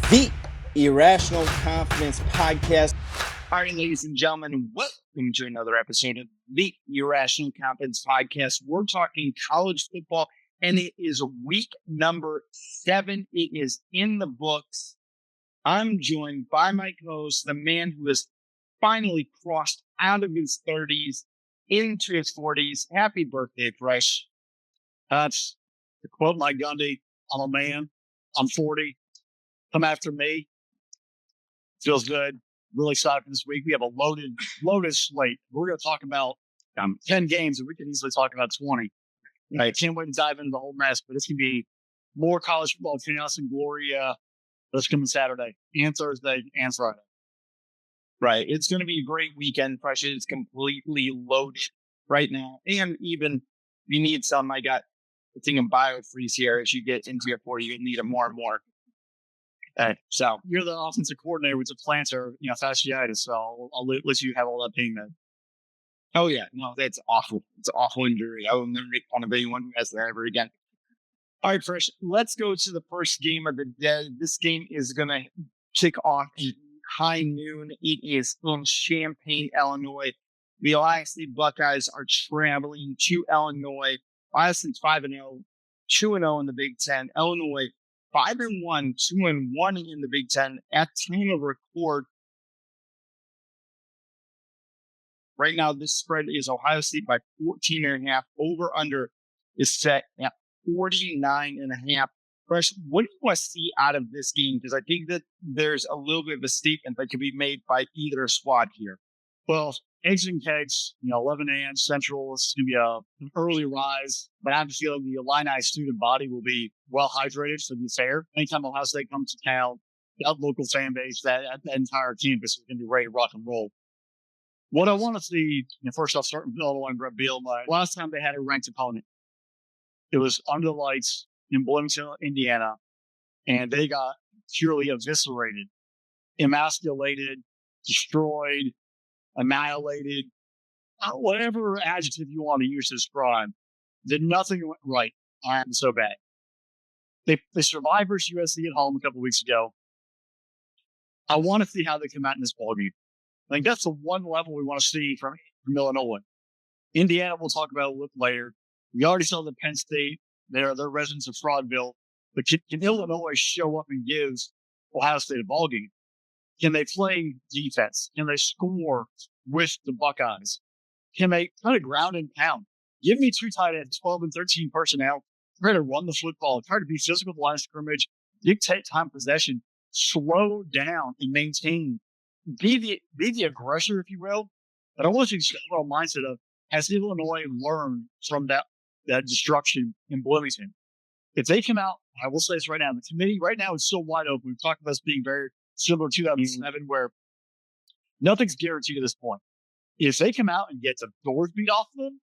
The Irrational Confidence Podcast. All right, ladies and gentlemen, welcome to another episode of the Irrational Confidence Podcast. We're talking college football, and it is week number 7. It is in the books. I'm joined by my co-host, the man who has finally crossed out of his 30s into his 40s. Happy birthday, Fresh. That's to quote Mike Gundy, I'm a man. I'm 40. Come after me. Feels good. Really excited for this week. We have a loaded slate. We're going to talk about 10 games, and we can easily talk about 20. I can't wait to dive into the whole mess, but it's going to be more college football chaos and glory this coming Saturday and Thursday and Friday. Right. It's going to be a great weekend. Fresh is completely loaded right now. And even if you need some, I got the thing of biofreeze here. As you get into your 40, you need it more and more. So You're the offensive coordinator with the plantar, fasciitis, so I'll let you have all that pain then. Oh, yeah. No, that's awful. It's an awful injury. I will never make fun of anyone who has that ever again. All right, Fresh, let's go to the first game of the day. This game is going to kick off at high noon. It is in Champaign, Illinois. The Ohio State Buckeyes are traveling to Illinois. Ohio State's 5-0, 2-0 in the Big Ten. Illinois 5-1, 2-1 in the Big Ten. At time of record, right now, this spread is Ohio State by 14.5. Over-under is set at 49.5. Fresh, what do you want to see out of this game? Because I think that there's a little bit of a statement that could be made by either squad here. Well, eggs and cakes, 11 a.m. Central. It's going to be an early rise, but I have a feeling the Illini student body will be well hydrated, so to be fair. Anytime Ohio State comes to town, that local fan base, that entire campus is going to be ready to rock and roll. What I want to see, first off, starting with Illinois and Brett Bielema, last time they had a ranked opponent, it was under the lights in Bloomington, Indiana, and they got purely eviscerated, emasculated, destroyed, annihilated, whatever adjective you want to use to describe. Did nothing went right. I'm so bad. They survived versus USC at home a couple weeks ago. I want to see how they come out in this ballgame. I think that's the one level we want to see from Illinois. Indiana, we'll talk about a little later. We already saw the Penn State. They're residents of Fraudville. But can Illinois show up and give Ohio State a ballgame? Can they play defense? Can they score with the Buckeyes? Can they kind of ground and pound? Give me two tight ends, 12 and 13 personnel. Try to run the football. Try to be physical with the line of scrimmage. Dictate time possession. Slow down and maintain. Be the aggressor, if you will. But I want you to get a mindset of, has Illinois learned from that destruction in Bloomington? If they come out, I will say this right now, the committee right now is so wide open. We've talked about this being very similar to 2007, where nothing's guaranteed at this point. If they come out and get the doors beat off of them,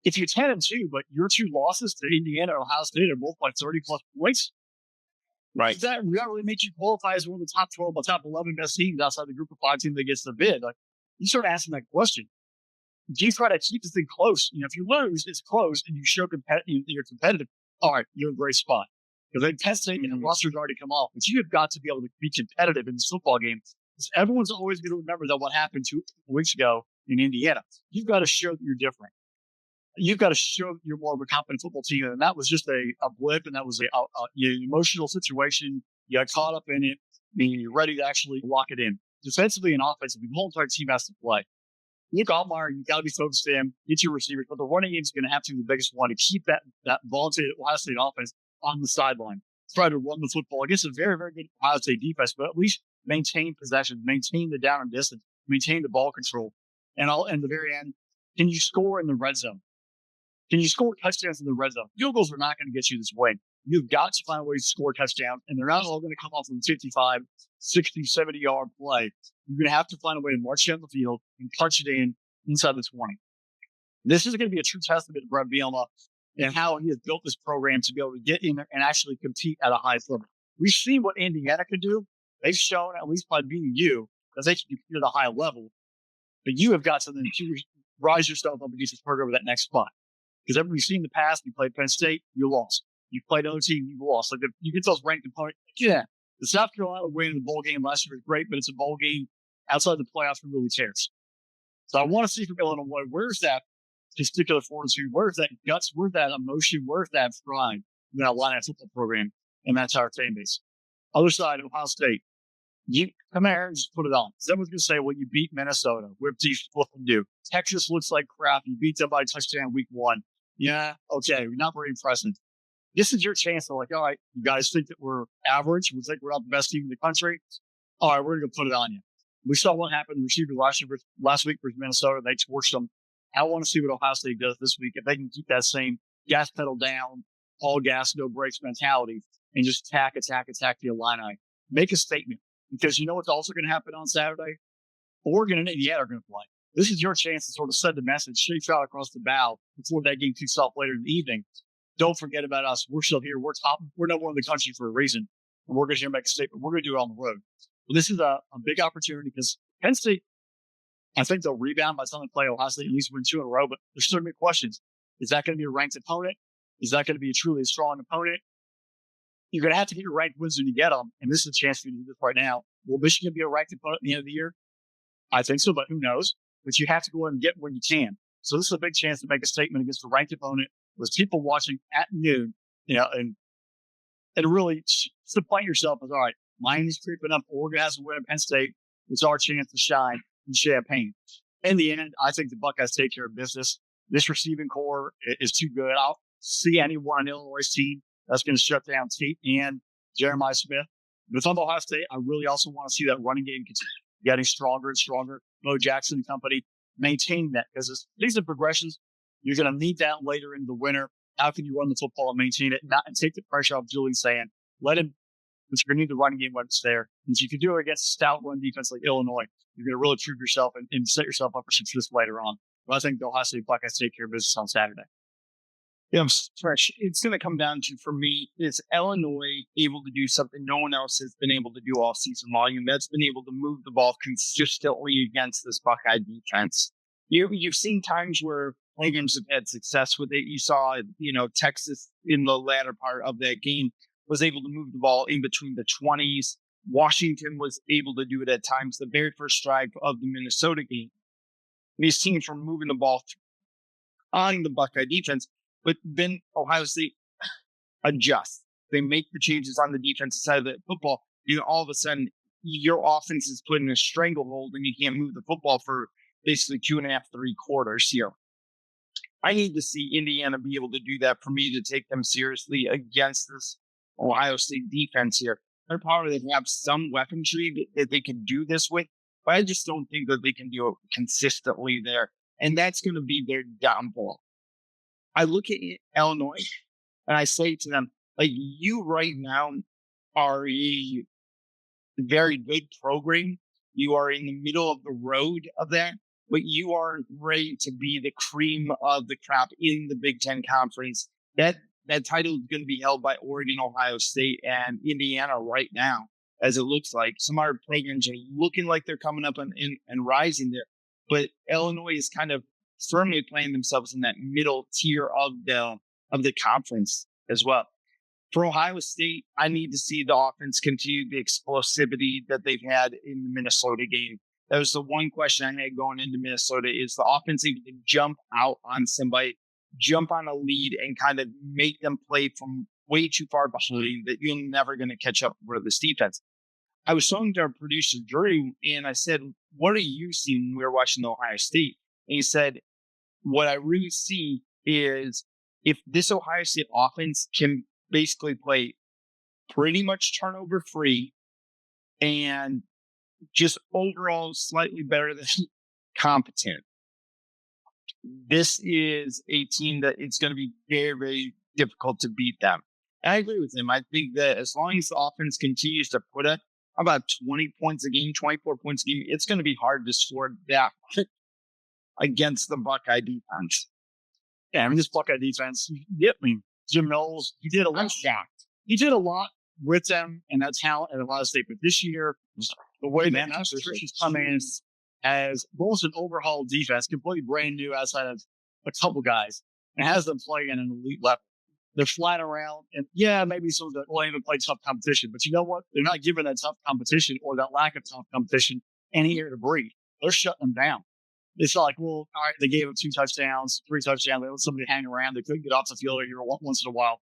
if you're 10-2, but your two losses to Indiana and Ohio State are both by 30 plus points, right? Does that really make you qualify as one of the top 12 or top 11 best teams outside the group of 5 teams that gets the bid? Like, you start asking that question. Do you try to keep this thing close? If you lose, it's close, and you show you're competitive. All right, you're in a great spot. Because they Penn State and the roster's already come off. But you have got to be able to be competitive in this football game. Because everyone's always going to remember that what happened 2 weeks ago in Indiana. You've got to show that you're different. You've got to show that you're more of a competent football team. And that was just a blip, and that was an emotional situation. You got caught up in it, meaning you're ready to actually lock it in. Defensively and offensively, the whole entire team has to play. Luke Altmaier, you've got to be focused in, get your receivers, but the running game is going to have to be the biggest one to keep that volunteer Ohio State offense on the sideline. Try to run the football against a very, very good Ohio State defense, but at least maintain possession, maintain the down and distance, maintain the ball control. And at the very end, can you score in the red zone? Can you score touchdowns in the red zone? Field goals are not going to get you this win. You've got to find a way to score touchdowns, and they're not all going to come off from 55, 60, 70-yard play. You're going to have to find a way to march down the field and punch it in inside the 20. This is going to be a true testament to Brett Bielema and how he has built this program to be able to get in there and actually compete at a high level. We've seen what Indiana can do. They've shown, at least by beating you, that they can compete at a high level. But you have got to then rise yourself up against this program at that next spot. Because everybody's seen in the past, you played Penn State, you lost. You played another team, you lost. Like, you get those ranked opponents, yeah, The South Carolina win in the bowl game last year was great, but it's a bowl game outside the playoffs. Who really cares? So I want to see from Illinois, where's that particular fortitude? Where's that guts? Where's that emotion? Where's that pride in that Illini football program and that's our fan base? Other side, Ohio State. You come here and just put it on. Someone's going to say, well, you beat Minnesota. What do you do? Texas looks like crap. You beat them by touchdown week 1. Yeah, okay, not very impressive. This is your chance to, like, all right, you guys think that we're average. We think we're not the best team in the country. All right, we're going to put it on you. We saw what happened in receivers last week versus Minnesota. They torched them. I want to see what Ohio State does this week. If they can keep that same gas pedal down, all gas, no brakes mentality, and just attack the Illini. Make a statement. Because you know what's also going to happen on Saturday? Oregon and Indiana are going to play. This is your chance to sort of send the message, shoot out across the bow before that game kicks off later in the evening. Don't forget about us. We're still here. We're top. We're number one in the country for a reason. And we're going to make a statement. We're going to do it on the road. Well, this is a big opportunity because Penn State, I think they'll rebound by the time they play Ohio State, at least win 2 in a row. But there's so many questions. Is that going to be a ranked opponent? Is that going to be a truly strong opponent? You're going to have to get your ranked wins when you get them. And this is a chance for you to do this right now. Will Michigan be a ranked opponent at the end of the year? I think so, but who knows? But you have to go in and get when you can. So this is a big chance to make a statement against a ranked opponent with people watching at noon, and really supplant yourself as, all right, Miami's creeping up. Oregon has to win at Penn State. It's our chance to shine in Champaign. In the end, I think the Buckeyes take care of business. This receiving core is too good. I'll see anyone on Illinois' team that's going to shut down Tate and Jeremiah Smith. But if I'm Ohio State, I really also want to see that running game continue getting stronger and stronger. Bo Jackson and company maintain that because these are progressions. You're going to need that later in the winter. How can you run the football and maintain it and take the pressure off Julian Sand? Let him, but you're going to need the running game when it's there. And if you can do it against a stout run defense like Illinois, you're going to really prove yourself and set yourself up for success later on. But I think the Ohio State Buckeyes take care of business on Saturday. Yeah, fresh. It's going to come down to, for me, is Illinois able to do something no one else has been able to do all season long, and that's been able to move the ball consistently against this Buckeye defense. You've seen times where programs have had success with it. You saw, Texas in the latter part of that game was able to move the ball in between the 20s. Washington was able to do it at times. The very first drive of the Minnesota game, these teams were moving the ball on the Buckeye defense. But then Ohio State adjusts. They make the changes on the defensive side of the football. All of a sudden, your offense is put in a stranglehold and you can't move the football for basically 2.5, 3 quarters here. I need to see Indiana be able to do that for me to take them seriously against this Ohio State defense here. They're probably they have some weaponry that they can do this with, but I just don't think that they can do it consistently there. And that's going to be their downfall. I look at Illinois and I say to them, like, you right now are a very good program. You are in the middle of the road of that, but you are ready to be the cream of the crop in the Big Ten Conference. That title is going to be held by Oregon, Ohio State, and Indiana right now, as it looks like. Some other programs are looking like they're coming up and rising there, but Illinois is kind of firmly playing themselves in that middle tier of the conference as well. For Ohio State, I need to see the offense continue the explosivity that they've had in the Minnesota game. That was the one question I had going into Minnesota: is the offense able to jump out on somebody, jump on a lead, and kind of make them play from way too far behind that you're never going to catch up with this defense. I was talking to our producer, Drew, and I said, what are you seeing when we were watching the Ohio State? And he said, what I really see is if this Ohio State offense can basically play pretty much turnover free and just overall slightly better than competent, this is a team that it's going to be very, very difficult to beat them. And I agree with him. I think that as long as the offense continues to put up about 20 points a game, 24 points a game, it's going to be hard to score that against the Buckeye defense. Yeah, this Buckeye defense, Jim Knowles, he did a lot. He did a lot with them and that talent at Ohio State. But this year, the way that Patricia's come in as almost an overhauled defense, completely brand new outside of a couple guys, and has them playing at an elite level. They're flying around, and yeah, maybe some of them will even play tough competition. But you know what? They're not giving that tough competition or that lack of tough competition any air to breathe. They're shutting them down. It's not like, well, all right, they gave them 2 touchdowns, 3 touchdowns. They let somebody hang around. They couldn't get off the field here once in a while.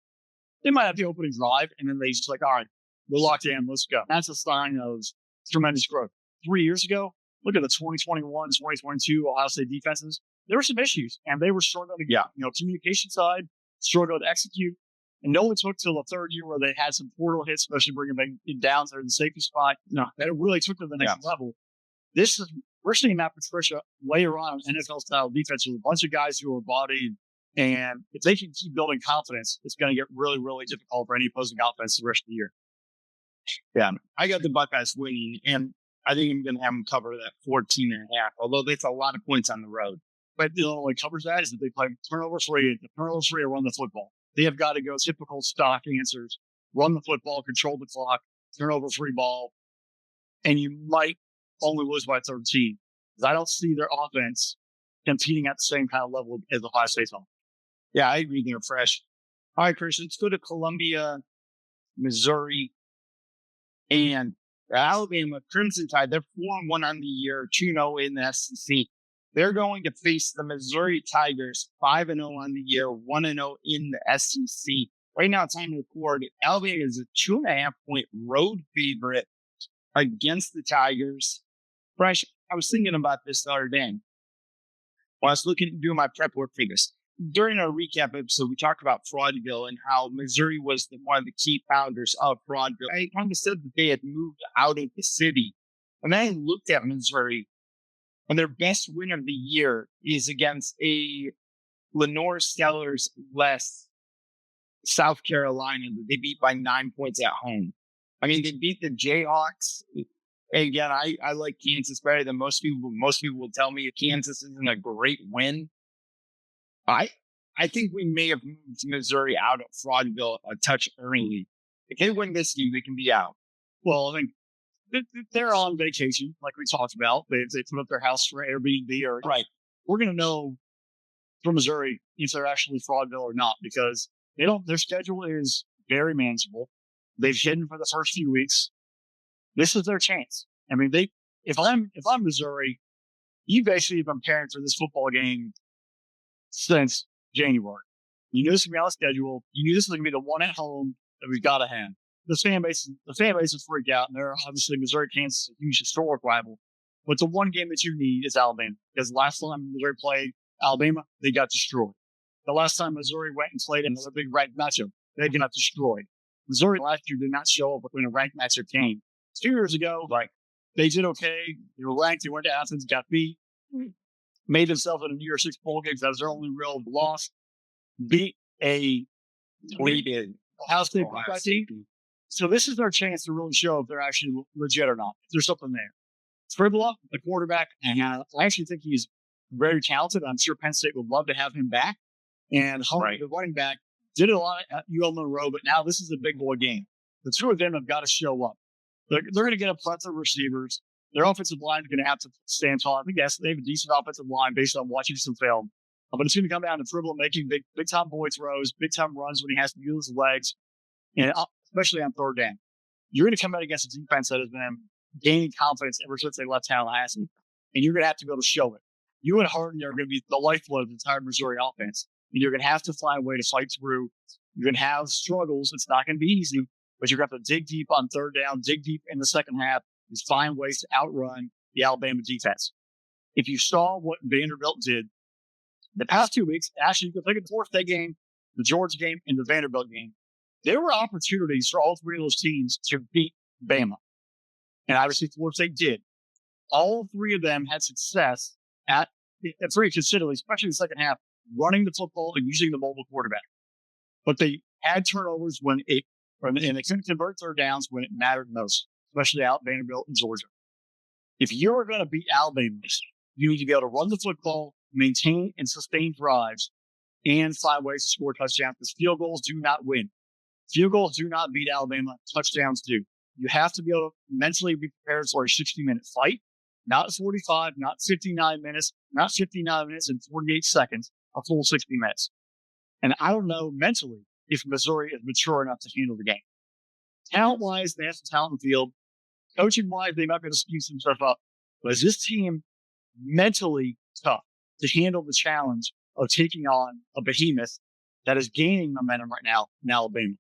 They might have the opening drive, and then they just like, all right, we're locked in. Let's go. That's a sign of tremendous growth. 3 years ago, look at the 2021, 2022 Ohio State defenses. There were some issues, and they were struggling to communication side, struggled to execute. And no one took till the third year where they had some portal hits, especially bringing them down there in the safety spot. No, that really took to the next level. We're seeing Matt Patricia layer on an NFL style defense with a bunch of guys who are bodied. And if they can keep building confidence, it's going to get really, really difficult for any opposing offense the rest of the year. Yeah, I got the Buckeyes winning, and I think I'm going to have them cover that 14.5, although that's a lot of points on the road. But what covers that is that they play turnover free or run the football. They have got to go typical stock answers, run the football, control the clock, turnover free ball, and you might only lose by 13. Because I don't see their offense competing at the same kind of level as Ohio State's offense. Yeah, I agree. They're fresh. All right, Chris, let's go to Columbia, Missouri, and Alabama Crimson Tide. They're 4-1 on the year, 2-0 in the SEC. They're going to face the Missouri Tigers, 5-0 on the year, 1-0 in the SEC. Right now, time to record. Alabama is a 2.5-point road favorite against the Tigers. Fresh, I was thinking about this the other day. When I was doing my prep work for this. During our recap episode, we talked about Fraudville and how Missouri was one of the key founders of Fraudville. I kind of said that they had moved out of the city. And then I looked at Missouri, and their best win of the year is against a Lenore Stellars less South Carolina that they beat by 9 points at home. I mean, they beat the Jayhawks. Again, I like Kansas better than most people. Most people will tell me Kansas isn't a great win. I think we may have moved Missouri out of Fraudville a touch early. If they win this game, they can be out. Well, I think they're on vacation, like we talked about. They put up their house for Airbnb. Right. We're going to know from Missouri if they're actually Fraudville or not, because their schedule is very manageable. They've hidden for the first few weeks. This is their chance. I mean, if I'm Missouri, you basically have been preparing for this football game since January. You knew this was going to be on the schedule. You knew this was going to be the one at home that we've got to have. The fan base is freaked out, and they're obviously Missouri, Kansas, a huge historic rival. But the one game that you need is Alabama, because last time Missouri played Alabama, they got destroyed. The last time Missouri went and played another big ranked matchup, they got destroyed. Missouri last year did not show up when a ranked matchup came. 2 years ago, they did okay. They were ranked. They went to Athens, got beat. Made themselves in a New Year's Six bowl game. That was their only real loss. Beat a Ohio State team. So this is their chance to really show if they're actually legit or not. If there's something there. Fribula, the quarterback, and I actually think he's very talented. I'm sure Penn State would love to have him back. And the running back, did a lot at UL Monroe, but now this is a big boy game. The two of them have got to show up. They're going to get a plethora of receivers. Their offensive line is going to have to stand tall. I think they have a decent offensive line based on watching some film. But it's going to come down to Fribble making big time boy throws, big time runs when he has to use his legs, and especially on third down. You're going to come out against a defense that has been gaining confidence ever since they left Tallahassee, and you're going to have to be able to show it. You and Harden are going to be the lifeblood of the entire Missouri offense, and you're going to have to find a way to fight through. You're going to have struggles. It's not going to be easy, but you're going to have to dig deep on third down, dig deep in the second half, is find ways to outrun the Alabama defense. If you saw what Vanderbilt did the past 2 weeks, actually, you can look at the Florida State game, the Georgia game, and the Vanderbilt game. There were opportunities for all three of those teams to beat Bama. And obviously, Florida State did. All three of them had success at very considerably, especially in the second half, running the football and using the mobile quarterback. But they had turnovers and they couldn't convert third downs when it mattered most, especially out Vanderbilt and Georgia. If you're going to beat Alabama, you need to be able to run the football, maintain and sustain drives, and find ways to score touchdowns, because field goals do not win. Field goals do not beat Alabama. Touchdowns do. You have to be able to mentally be prepared for a 60-minute fight, not 45, not 59 minutes, not 59 minutes and 48 seconds, a full 60 minutes. And I don't know mentally if Missouri is mature enough to handle the game. Talent-wise, they have some talent in the field. Coaching-wise, they might be able to speed some stuff up. But is this team mentally tough to handle the challenge of taking on a behemoth that is gaining momentum right now in Alabama?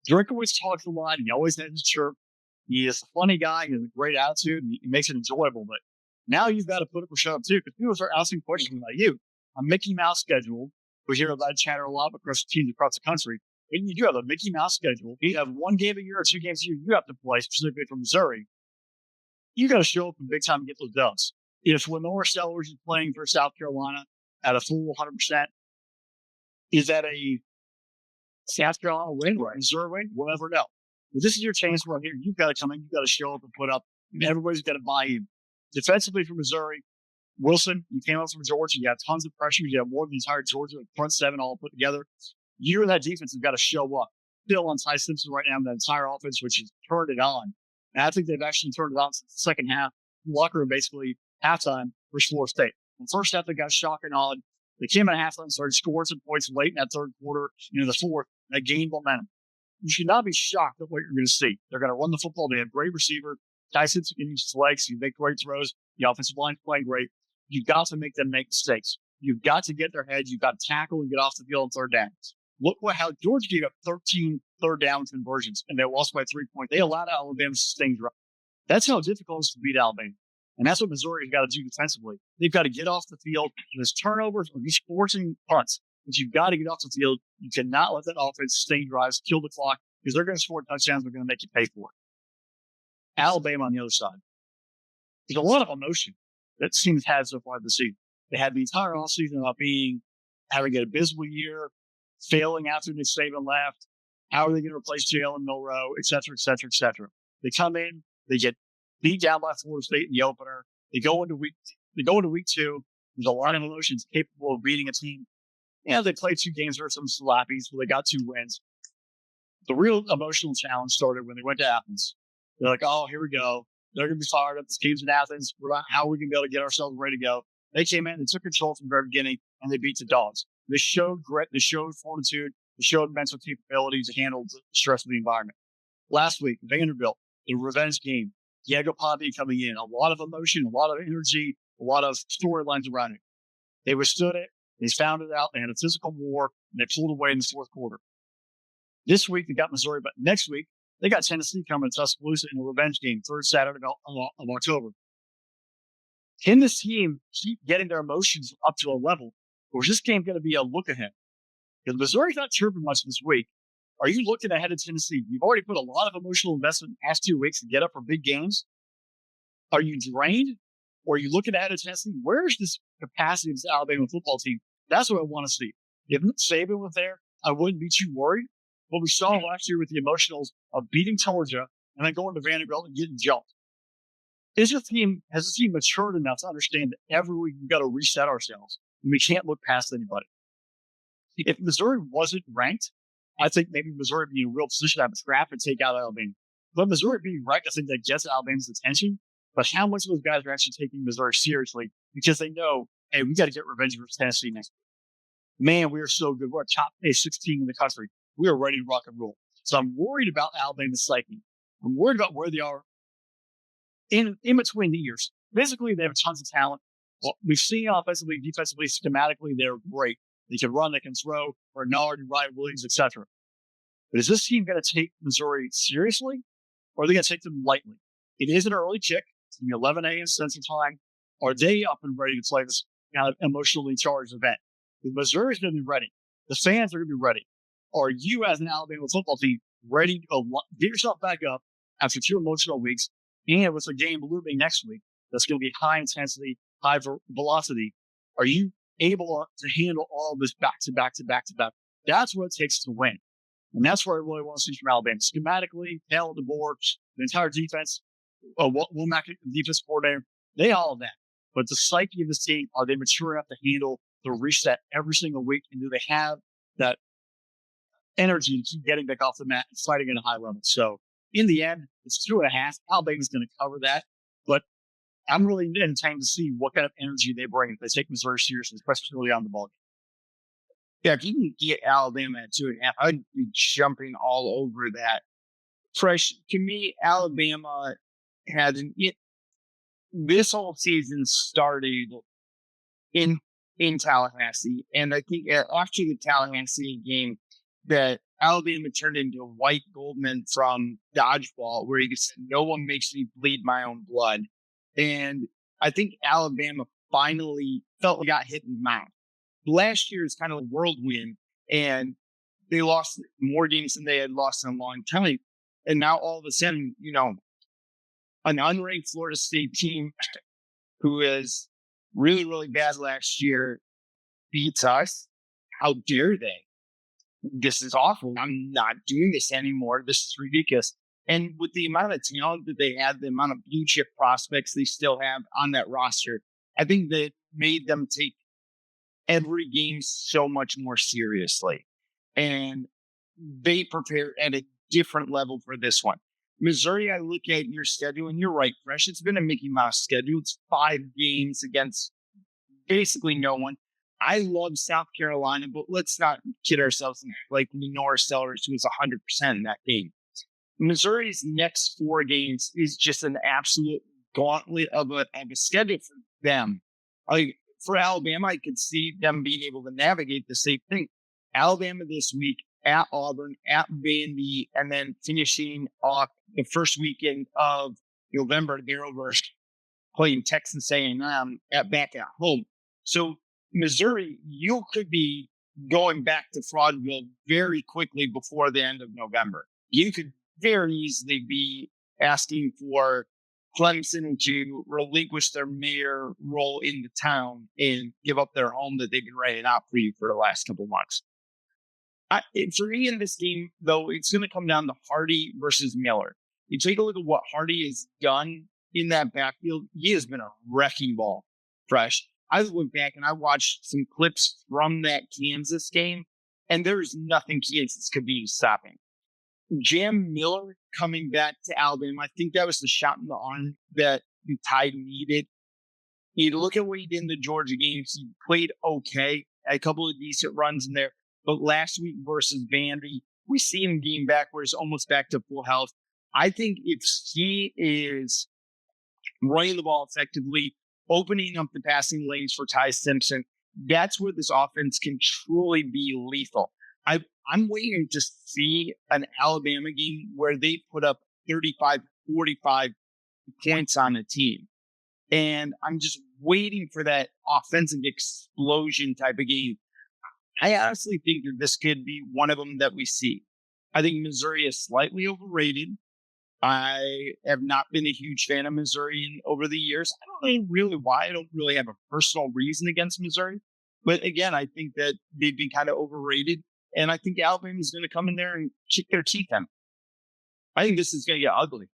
Drinkowitz talks a lot. He always has his chirp. He is a funny guy. He has a great attitude. And he makes it enjoyable. But now you've got to put up or shut up too, because people start asking questions like you. A Mickey Mouse schedule. We hear that chatter a lot across teams across the country. When you do have a Mickey Mouse schedule, you have 1 game a year or 2 games a year you have to play, specifically from Missouri. You got to show up in big time to get those dubs. If Lenore Sellers is playing for South Carolina at a full 100%, is that a South Carolina win or a Missouri win? We'll never know. But this is your chance right here. You've got to come in. You've got to show up and put up. And everybody's got to buy in. Defensively for Missouri, Wilson, you came up from Georgia. You have tons of pressure. You have more than the entire Georgia front 7 all put together. You and that defense have got to show up. Still on Ty Simpson right now in the entire offense, which has turned it on. And I think they've actually turned it on since the second half. Locker room basically halftime for Florida State. In the first half, they got shocking on. They came at halftime and started scoring some points late in that third quarter. In the fourth, they gained momentum. You should not be shocked at what you're going to see. They're going to run the football. They have great receiver. Ty Simpson can use his legs. He make great throws. The offensive line's playing great. You've got to make them make mistakes. You've got to get their heads. You've got to tackle and get off the field on third downs. Look how Georgia gave up 13 third down conversions, and they lost by 3 points. They allowed Alabama to sustain drive. That's how difficult it is to beat Alabama. And that's what Missouri's got to do defensively. They've got to get off the field. There's turnovers or these forcing punts, but you've got to get off the field. You cannot let that offense sustain drives, kill the clock, because they're going to score touchdowns. They're going to make you pay for it. Alabama on the other side. There's a lot of emotion that teams had so far this season. They had the entire offseason about having an abysmal year, failing after Nick Saban left. How are they going to replace Jalen Milroe, et cetera, et cetera, et cetera? They come in, they get beat down by Florida State in the opener. They go into week 2. There's a lot of emotions capable of beating a team. Yeah, they played 2 games or some slappies, but they got 2 wins. The real emotional challenge started when they went to Athens. They're like, oh, here we go. They're going to be fired up. This game's in Athens. How are we going to be able to get ourselves ready to go? They came in, they took control from the very beginning, and they beat the Dogs. They showed grit, they showed fortitude, they showed mental capability to handle the stress of the environment. Last week, Vanderbilt, the revenge game, Diego Pavia coming in, a lot of emotion, a lot of energy, a lot of storylines around it. They withstood it, they found it out, they had a physical war, and they pulled away in the fourth quarter. This week, they got Missouri, but next week, they got Tennessee coming to Tuscaloosa in a revenge game, third Saturday of October. Can this team keep getting their emotions up to a level, or is this game going to be a look ahead? Because Missouri's not chirping much this week. Are you looking ahead of Tennessee? You've already put a lot of emotional investment in the past 2 weeks to get up for big games. Are you drained? Or are you looking ahead of Tennessee? Where's this capacity of this Alabama football team? That's what I want to see. If Saban was there, I wouldn't be too worried. What we saw last year with the emotionals of beating Georgia and then going to Vanderbilt and getting jumped. Has this team matured enough to understand that every week we've got to reset ourselves and we can't look past anybody? If Missouri wasn't ranked, I think maybe Missouri would be in a real position to have a scrap and take out Alabama. But Missouri being ranked, I think that gets Alabama's attention. But how much of those guys are actually taking Missouri seriously because they know, hey, we got to get revenge versus Tennessee next week. Man, we are so good. We're a top 16 in the country. We are ready to rock and roll. So I'm worried about Alabama's psyche. I'm worried about where they are in between the years. Physically, they have tons of talent. Well, we've seen offensively, defensively, schematically, they're great. They can run, they can throw, Bernard and Ryan Williams, etc. But is this team going to take Missouri seriously, or are they going to take them lightly? It is an early kick. It's going to be 11 a.m. Central Time. Are they up and ready to play this kind of emotionally charged event? Because Missouri's going to be ready. The fans are going to be ready. Are you, as an Alabama football team, ready to get yourself back up after 2 emotional weeks? And with a game looming next week that's going to be high intensity, high velocity, are you able to handle all of this back to back to back to back? That's what it takes to win. And that's what I really want to see from Alabama. Schematically, tail of the board, the entire defense, Womack, defense coordinator, they all of that. But the psyche of this team, are they mature enough to handle the reset every single week? And do they have that energy to keep getting back off the mat and fighting at a high level? So in the end, it's 2.5. Alabama's going to cover that. But I'm really entertained to see what kind of energy they bring if they take Missouri seriously, especially early on the ball game. Yeah, if you can get Alabama at 2.5, I'd be jumping all over that. Fresh, to me, Alabama this whole season started in Tallahassee, and I think after the Tallahassee game, that Alabama turned into White Goldman from Dodgeball, where he said, "No one makes me bleed my own blood," and I think Alabama finally felt like got hit in the mouth. Last year is kind of a whirlwind, and they lost more games than they had lost in a long time, and now all of a sudden, an unranked Florida State team who is really, really bad last year beats us. How dare they? This is awful. I'm not doing this anymore. This is ridiculous. And with the amount of talent that they had, the amount of blue chip prospects they still have on that roster, I think that made them take every game so much more seriously. And they prepared at a different level for this one. Missouri, I look at your schedule, and you're right, Fresh. It's been a Mickey Mouse schedule. It's 5 games against basically no one. I love South Carolina, but let's not kid ourselves like Lenore Sellers, who was 100% in that game. Missouri's next 4 games is just an absolute gauntlet of a schedule for them. For Alabama, I could see them being able to navigate the same thing. Alabama this week, at Auburn, at Vandy, and then finishing off the first weekend of November, they're over playing Texas A&M back at home. So Missouri, you could be going back to Fraudville very quickly before the end of November. You could very easily be asking for Clemson to relinquish their mayor role in the town and give up their home that they've been renting out for you for the last couple of months. For me in this game, though, it's going to come down to Hardy versus Miller. You take a look at what Hardy has done in that backfield. He has been a wrecking ball, Fresh. I went back and I watched some clips from that Kansas game, and there's nothing Kansas could be stopping. Jam Miller coming back to Alabama, I think that was the shot in the arm that the Tide needed. You look at what he did in the Georgia games. He played okay, a couple of decent runs in there. But last week versus Vandy, we see him getting back where he's almost back to full health. I think if he is running the ball effectively, opening up the passing lanes for Ty Simpson, that's where this offense can truly be lethal. I'm waiting to see an Alabama game where they put up 35, 45 points on a team. And I'm just waiting for that offensive explosion type of game. I honestly think that this could be one of them that we see. I think Missouri is slightly overrated. I have not been a huge fan of Missouri over the years. I don't know really why. I don't really have a personal reason against Missouri. But again, I think that they'd be kind of overrated. And I think Alabama's going to come in there and kick their teeth in. I think this is going to get ugly.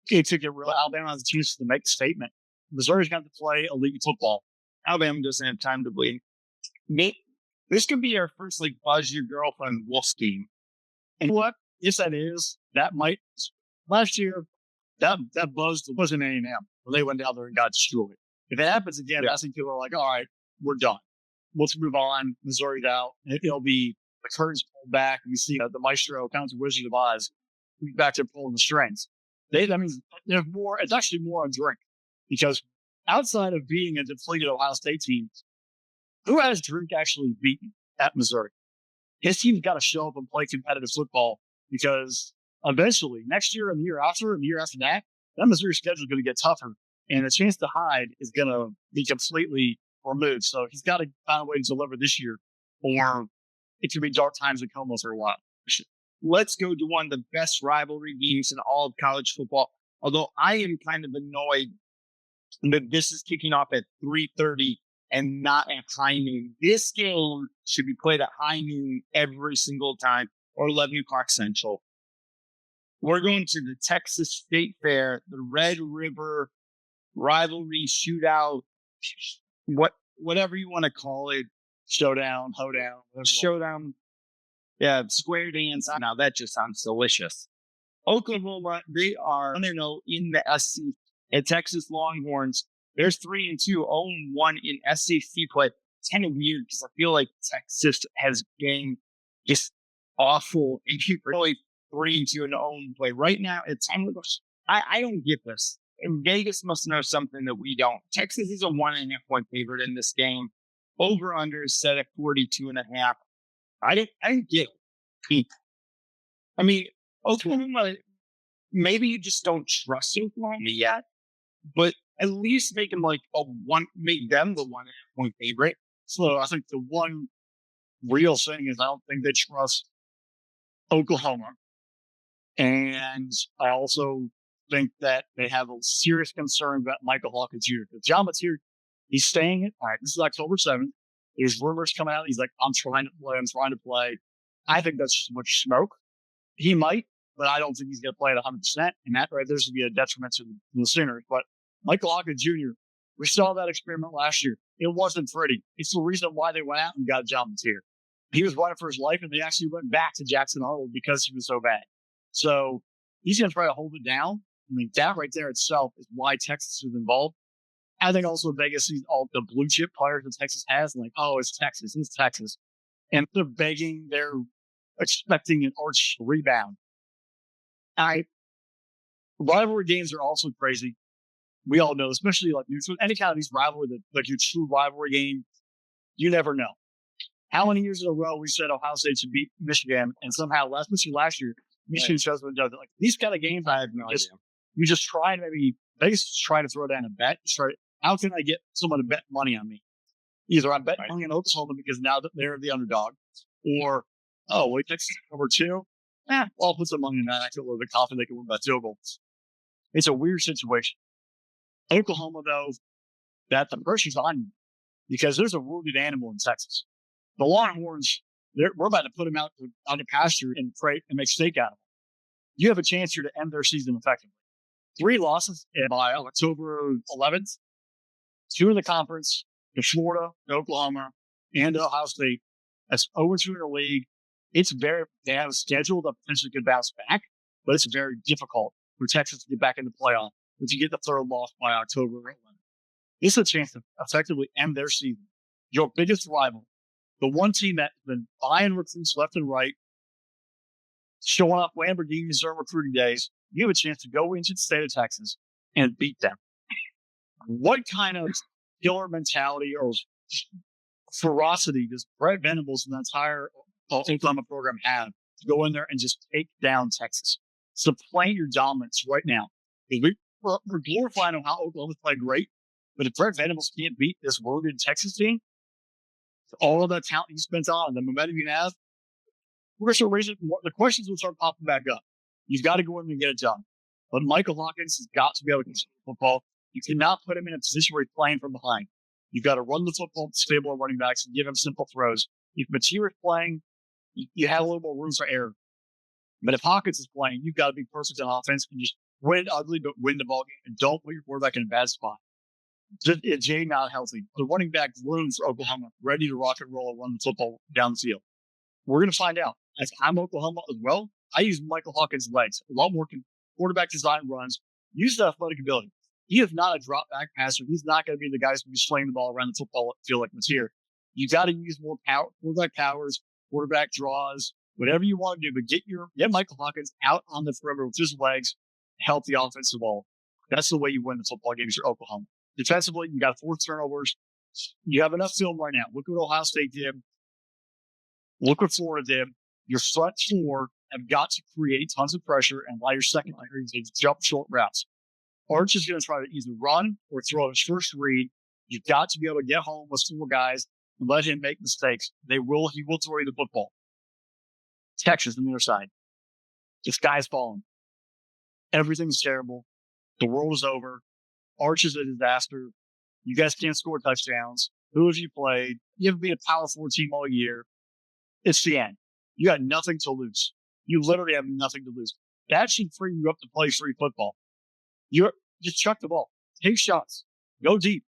It's going to get real. Alabama has a chance to make a statement. Missouri's got to play elite football. Alabama doesn't have time to bleed. This could be our first buzz your girlfriend Wolves game. And what? Yes, that is. That might. Last year, that buzz was in A&M where they went down there and got destroyed. If it happens again, I think people are like, all right, we're done. Let's move on. Missouri's out. It'll be the curtains pulled back. And you see the maestro, County Wizard of Oz, back there pulling the strings. That means there's more. It's actually more on drink because outside of being a depleted Ohio State team, who has drink actually beaten at Missouri? His team's got to show up and play competitive football because eventually next year and the year after and the year after that Missouri schedule is going to get tougher and the chance to hide is going to be completely removed. So he's got to find a way to deliver this year or it could be dark times in Como for a while. Let's go to one of the best rivalry games in all of college football. Although I am kind of annoyed that this is kicking off at 3:30 and not at high noon. This game should be played at high noon every single time or 11 o'clock Central. We're going to the Texas State Fair, the Red River Rivalry Shootout, whatever you want to call it. Showdown, hoedown. Showdown. Yeah, square dance. Now that just sounds delicious. Oklahoma, they are 1-0 in the SEC. At Texas Longhorns, there's 3-2, 0-1 in SEC play. kind of weird because I feel like Texas has gained just awful and really 3-2 in their own play. Right now, it's time to go. I don't get this. And Vegas must know something that we don't. Texas is a 1.5 point favorite in this game. Over under is set at 42.5. I didn't get it. I mean, Oklahoma, maybe you just don't trust Oklahoma yet, but at least make them make them the 1.5 point favorite. So I think the one real thing is I don't think they trust Oklahoma. And I also think that they have a serious concern about Michael Hawkins Jr. Because John Mateer, he's staying it. All right, this is October 7th. There's rumors coming out. He's like, I'm trying to play. I think that's too much smoke. He might, but I don't think he's going to play at 100%. And that right there should be a detriment to the Sooners. But Michael Hawkins Jr., we saw that experiment last year. It wasn't pretty. It's the reason why they went out and got John Mateer. He was running for his life, and they actually went back to Jackson Arnold because he was so bad. So he's going to try to hold it down. I mean, that right there itself is why Texas is involved. I think also Vegas sees all the blue chip players that Texas has, and like, oh, it's Texas. And they're begging, they're expecting an arch rebound. Rivalry games are also crazy. We all know, especially like any kind of these rivalry, like your true rivalry game, you never know. How many years in a row we said Ohio State should beat Michigan, and somehow last year, Michigan shows what it does. Like these kind of games, I have no idea. You just try and maybe Vegas is trying to throw down a bet. How can I get someone to bet money on me? Either I'm betting money on Oklahoma because now that they're the underdog, or Texas over 2. Well, I'll put some money in that. I feel a little bit confident they can win by 2 goals. It's a weird situation. Oklahoma, though, that the pressure's on you because there's a wounded animal in Texas. The Longhorns, we're about to put them out on the pasture and make steak out of them. You have a chance here to end their season effectively. 3 losses by October 11th. 2 in the conference, to Florida, to Oklahoma, and to Ohio State. That's 0-2 in the league. They have a schedule that potentially could bounce back, but it's very difficult for Texas to get back in the playoff if you get the 3rd loss by October 11th. This is a chance to effectively end their season. Your biggest rival, the one team that's been buying recruits left and right, showing up Lamborghinis during recruiting days, you have a chance to go into the state of Texas and beat them. What kind of killer mentality or ferocity does Brett Venables and the entire Oklahoma program have to go in there and just take down Texas? So play your dominance right now. We're glorifying how Oklahoma's played great, but if Brett Venables can't beat this wounded Texas team, all of that talent he spent on and the momentum you have, we're going to start raising the questions will start popping back up. You've got to go in and get it done. But Michael Hawkins has got to be able to control football. You cannot put him in a position where he's playing from behind. You've got to run the football to stable running backs and give him simple throws. If Mateer is playing, you have a little more room for error. But if Hawkins is playing, you've got to be perfect on offense and just win ugly, but win the ball game. And don't put your quarterback in a bad spot. Jay not healthy. The running back room for Oklahoma, ready to rock and roll and run the football down the field. We're going to find out. As I'm Oklahoma as well, I use Michael Hawkins' legs. A lot more quarterback design runs. Use the athletic ability. He is not a drop back passer. He's not going to be the guy who's going to be slaying the ball around the football field like Mateer. You got to use more power, quarterback powers, quarterback draws, whatever you want to do, but get Michael Hawkins out on the perimeter with his legs, help the offensive ball. That's the way you win the football games for Oklahoma. Defensively, you got 4 turnovers. You have enough film right now. Look what Ohio State did. Look what Florida did. Your front 4 have got to create tons of pressure and allow your secondary to jump short routes. Arch is going to try to either run or throw his first read. You've got to be able to get home with 4 guys and let him make mistakes. He will throw you the football. Texas on the other side. The sky's falling. Everything's terrible. The world is over. Arch is a disaster. You guys can't score touchdowns. Who have you played? You haven't been a Power 4 team all year. It's the end. You got nothing to lose. You literally have nothing to lose. That should free you up to play free football. Just chuck the ball. Take shots. Go deep.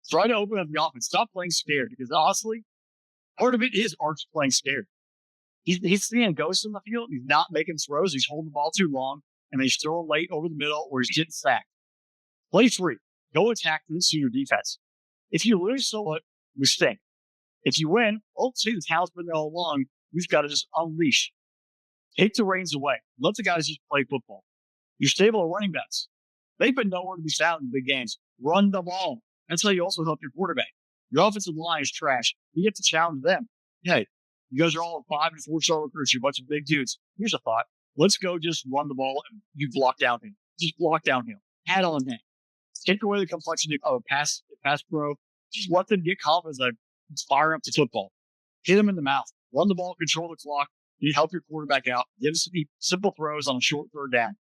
Try to open up the offense. Stop playing scared because honestly, part of it is Arch playing scared. He's seeing ghosts in the field. He's not making throws. He's holding the ball too long and he's throwing late over the middle or he's getting sacked. Play free. Go attack the Sooner defense. If you lose, so what? We stink. If you win, see, the talent's been there all along. We've got to just unleash. Take the reins away. Let the guys just play football. Your stable of running backs, they've been nowhere to be found in big games. Run the ball. That's how you also help your quarterback. Your offensive line is trash. You have to challenge them. Hey, you guys are all 5 and 4-star recruits. You're a bunch of big dudes. Here's a thought. Let's go just run the ball and you block downhill. Just block downhill. Hat on that. Take away the complexity of a pass pro. Just let them get confidence and fire up the football. Hit them in the mouth. Run the ball, control the clock. You help your quarterback out. Give some simple throws on a short third down.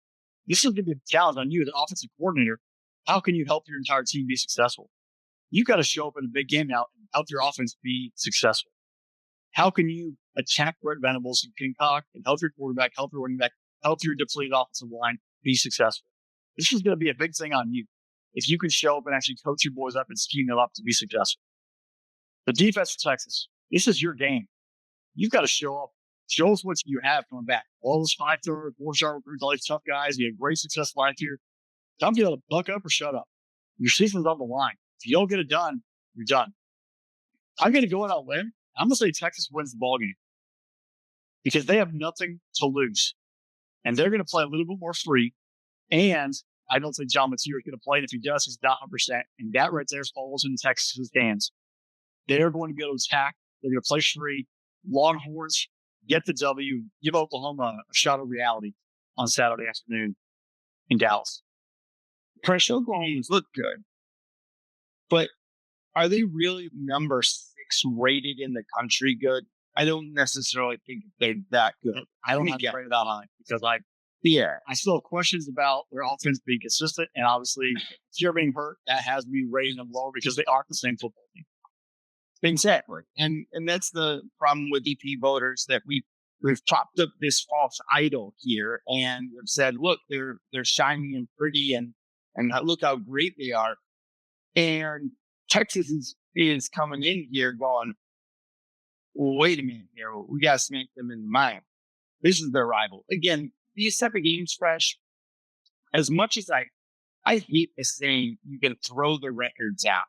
This is going to be a challenge on you, the offensive coordinator. How can you help your entire team be successful? You've got to show up in a big game now and help your offense be successful. How can you attack Brent Venables and concoct and help your quarterback, help your running back, help your depleted offensive line be successful? This is going to be a big thing on you. If you can show up and actually coach your boys up and scheme them up to be successful. The defense for Texas, this is your game. You've got to show up. Show us what you have coming back. All those 5-star, 4-star recruits, all these tough guys. You had great success last year. Time to either buck up or shut up. Your season's on the line. If you don't get it done, you're done. I'm going to go out on a limb. I'm going to say Texas wins the ballgame because they have nothing to lose. And they're going to play a little bit more free. And I don't think John Mateer is going to play. And if he does, he's not 100%. And that right there falls in Texas's hands. They're going to be able to attack. They're going to play free. Longhorns, get the W. Give Oklahoma a shot of reality on Saturday afternoon in Dallas. Fresh Oklahomans look good. But are they really number 6 rated in the country good? I don't necessarily think they're that good. I don't have to rate it that high because I still have questions about their offense being consistent. And obviously, if you're being hurt, that has me rating them lower because they aren't the same football team. Exactly. And that's the problem with EP voters that we've propped up this false idol here and have said, look, they're shiny and pretty and look how great they are. And Texas is coming in here going, well, wait a minute here. We got to smack them in the mind. This is their rival. Again, these type of games, Fresh, as much as I hate the saying you can throw the records out.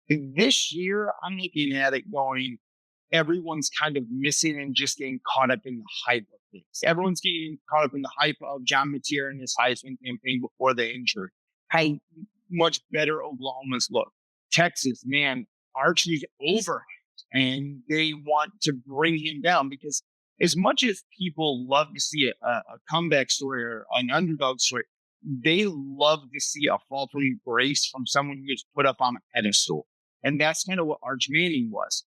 This year, I'm looking at it going, everyone's kind of missing and just getting caught up in the hype of things. Everyone's getting caught up in the hype of John Mateer and his Heisman campaign before the injury. How much better Oklahoma's look. Texas, man, Archie's over and they want to bring him down because as much as people love to see a comeback story or an underdog story, they love to see a fall from grace from someone who gets put up on a pedestal. And that's kind of what Arch Manning was.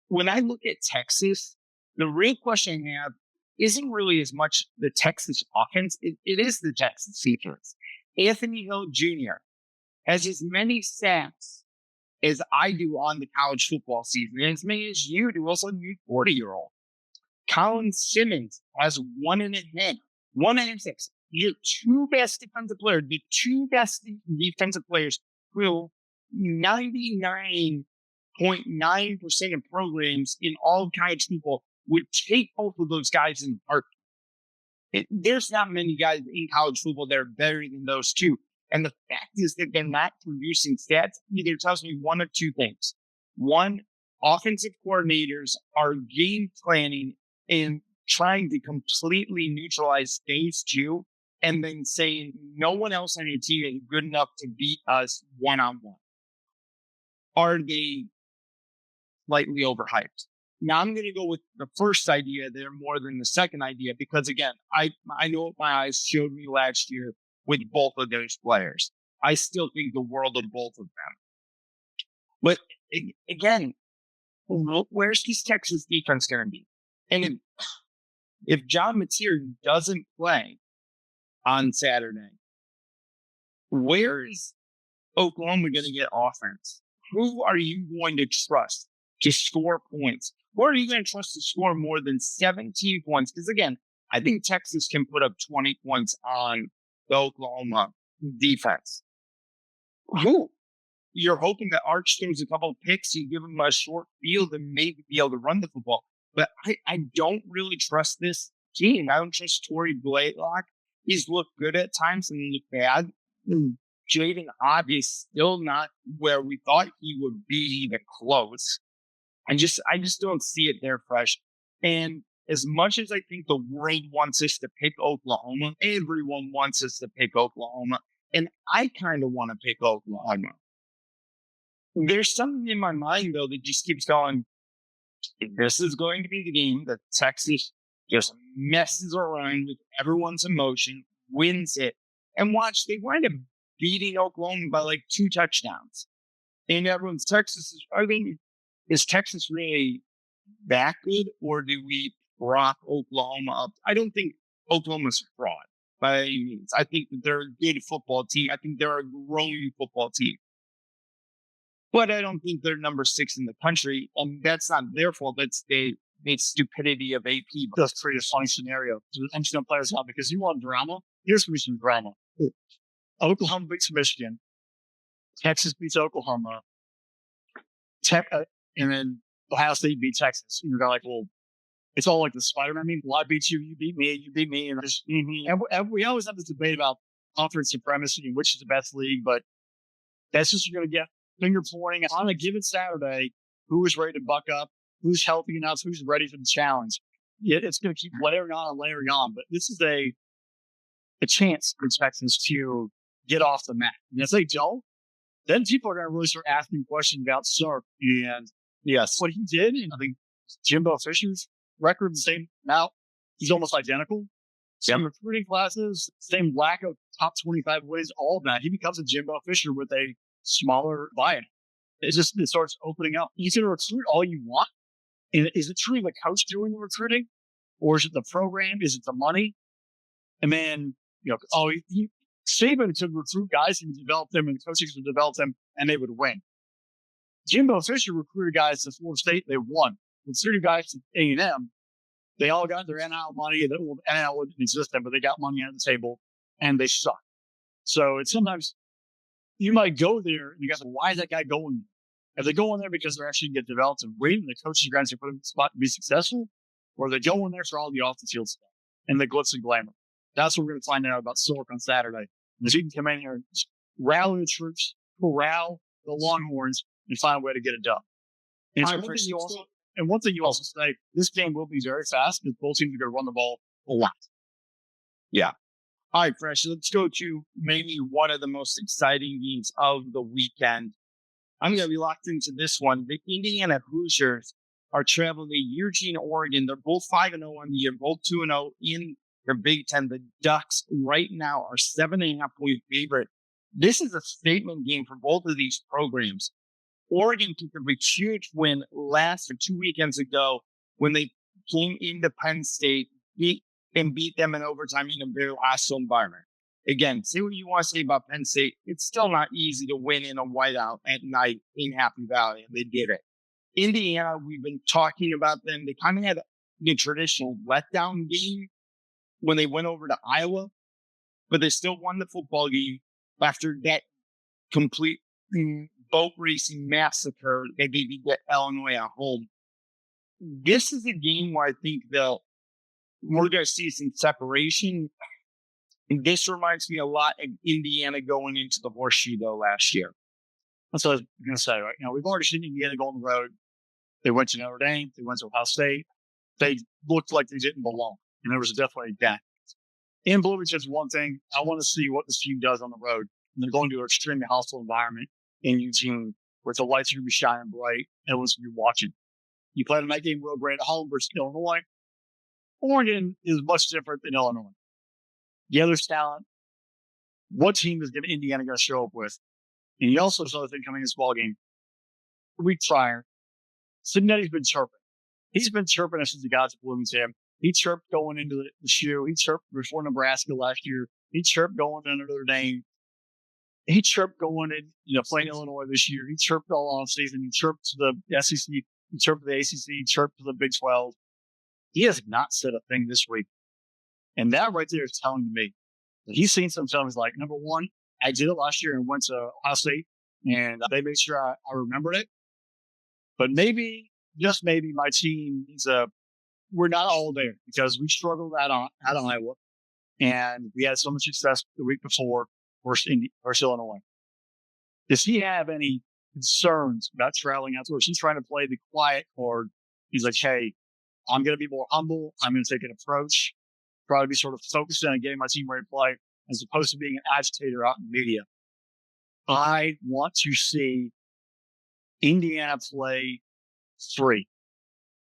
When I look at Texas, the real question I have isn't really as much the Texas offense. It is the Texas defense. Anthony Hill Jr. has as many sacks as I do on the college football season, and as many as you do, also new 40-year-old. Colin Simmons has 1.5, 1.6. Your 2 best defensive players, the 2 best defensive players will 99.9% of programs in all college football would take both of those guys in heart. There's not many guys in college football that are better than those 2. And the fact is that they're not producing stats either tells me one of 2 things. One, offensive coordinators are game planning and trying to completely neutralize phase 2 and then saying no one else on your team is good enough to beat us one-on-one. Are they slightly overhyped? Now I'm going to go with the first idea there more than the second idea because, again, I know what my eyes showed me last year with both of those players. I still think the world of both of them. But, again, where's this Texas defense going to be? And if John Mateer doesn't play on Saturday, where is Oklahoma going to get offense? Who are you going to trust to score points? Or are you going to trust to score more than 17 points? Because, again, I think Texas can put up 20 points on the Oklahoma defense. Who? You're hoping that Arch throws a couple of picks, you give him a short field and maybe be able to run the football. But I don't really trust this team. I don't trust Torrey Blaylock. He's looked good at times and looked bad. Jaden Odd is still not where we thought he would be even close. I just don't see it there, Fresh. And as much as I think the world wants us to pick Oklahoma, everyone wants us to pick Oklahoma. And I kind of want to pick Oklahoma. There's something in my mind, though, that just keeps going. This is going to be the game that Texas just messes around with everyone's emotion, wins it, and watch, they wind up beating Oklahoma by like 2 touchdowns. And everyone's is Texas really that good, or do we prop Oklahoma up? I don't think Oklahoma's a fraud by any means. I think that they're a good football team. I think they're a growing football team. But I don't think they're number 6 in the country, and that's not their fault. That's the stupidity of AP. Does create a funny scenario to mention players out because you want drama. Here's going to be some drama. Oklahoma beats Michigan. Texas beats Oklahoma. And then Ohio State beat Texas. And you're like, well, it's all like the Spider-Man meme. Well, I beat you, you beat me, you beat me. And, and we always have this debate about conference supremacy and which is the best league, but that's just you're going to get finger pointing on a given Saturday. Who is ready to buck up? Who's healthy enough? Who's ready for the challenge? Yeah, it's going to keep layering on and layering on. But this is a chance for Texans to get off the mat. And if they don't, then people are going to really start asking questions about Sark and yes, what he did. And I think Jimbo Fisher's record, the same amount, he's almost identical. Same recruiting classes, same lack of top 25 wins, all of that. He becomes a Jimbo Fisher with a smaller buy-in. It starts opening up. You can recruit all you want. And is it truly the coach doing the recruiting? Or is it the program? Is it the money? And then, Saban could recruit guys and develop them, and the coaches would develop them, and they would win. Jimbo Fisher recruited guys to Florida State, they won. Recruited guys to A&M, they all got their NIL money. The NIL wouldn't exist then, but they got money on the table, and they suck. So it's sometimes you might go there, and you guys, why is that guy going there? If they go in there because they're actually going to get developed and win, and the coaches are going to put them in the spot to be successful, or they go in there for all the off-the-field stuff and the glitz and glamour. That's what we're going to find out about Sork on Saturday. And if you can come in here and rally the troops, corral the Longhorns, and find a way to get it done. And one thing you also say, this game will be very fast because both teams are going to run the ball a lot. Yeah. All right, Fresh, let's go to maybe one of the most exciting games of the weekend. I'm going to be locked into this one. The Indiana Hoosiers are traveling to Eugene, Oregon. They're both 5-0 on the year, both 2-0 in their Big Ten. The Ducks right now are 7.5-point favorite. This is a statement game for both of these programs. Oregon took a huge win 2 weekends ago when they came into Penn State, beat them in overtime in a very hostile environment. Again, say what you want to say about Penn State. It's still not easy to win in a whiteout at night in Happy Valley, and they did it. Indiana, we've been talking about them. They kind of had the traditional letdown game when they went over to Iowa, but they still won the football game after that complete boat racing massacre that they did get Illinois at home. This is a game where I think we're going to see some separation. And this reminds me a lot of Indiana going into the Horseshoe, though, last year. That's what I was going to say, right? We've already seen Indiana go on the road. They went to Notre Dame. They went to Ohio State. They looked like they didn't belong. And there was definitely a gap. In Bloomington is one thing. I want to see what this team does on the road. And they're going to an extremely hostile environment in Eugene where the lights are going to be shining bright. Everyone's going to be watching. You play the night game real great at home versus Illinois. Oregon is much different than Illinois. Yeah, there's talent. What team is Indiana going to show up with? And you also saw the thing coming in this ball game. A week prior, Cincinnati's been chirping. He's been chirping us since he got to Bloomington. He chirped going into the shoe. He chirped before Nebraska last year. He chirped going into Notre Dame. He chirped going in, playing Illinois this year. He chirped all off season. He chirped to the SEC. He chirped to the ACC. He chirped to the Big 12. He has not said a thing this week. And that right there is telling me that he's seen some stuff. He's like, number one, I did it last year and went to Ohio State, and they made sure I remembered it. But maybe, just maybe, my team we're not all there because we struggled at Iowa, and we had so much success the week before versus Illinois. Does he have any concerns about traveling outdoors. He's trying to play the quiet card. He's like, hey, I'm going to be more humble. I'm going to take an approach, try to be sort of focused on getting my team ready to play, as opposed to being an agitator out in the media. I want to see Indiana play free.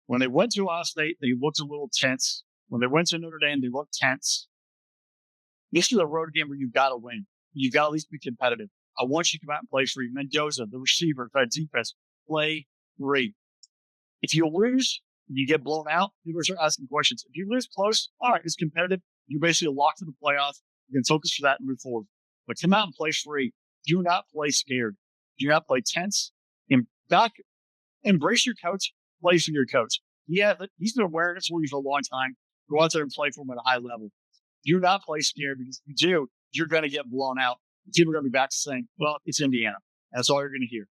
When they went to Ohio State, they looked a little tense. When they went to Notre Dame, they looked tense. This is a road game where you've got to win. You've got to at least be competitive. I want you to come out and play free. Mendoza, the receiver, the defense, play free. If you lose, you get blown out, people start asking questions. If you lose close, all right, it's competitive. You're basically locked in the playoffs. You can focus for that and move forward. But come out and play free. Do not play scared. Do not play tense. Embrace your coach. Play for your coach. Yeah, he's been wearing this for you for a long time. Go out there and play for him at a high level. Do not play scared, because if you do, you're going to get blown out. People are going to be back to saying, well, it's Indiana. That's all you're going to hear.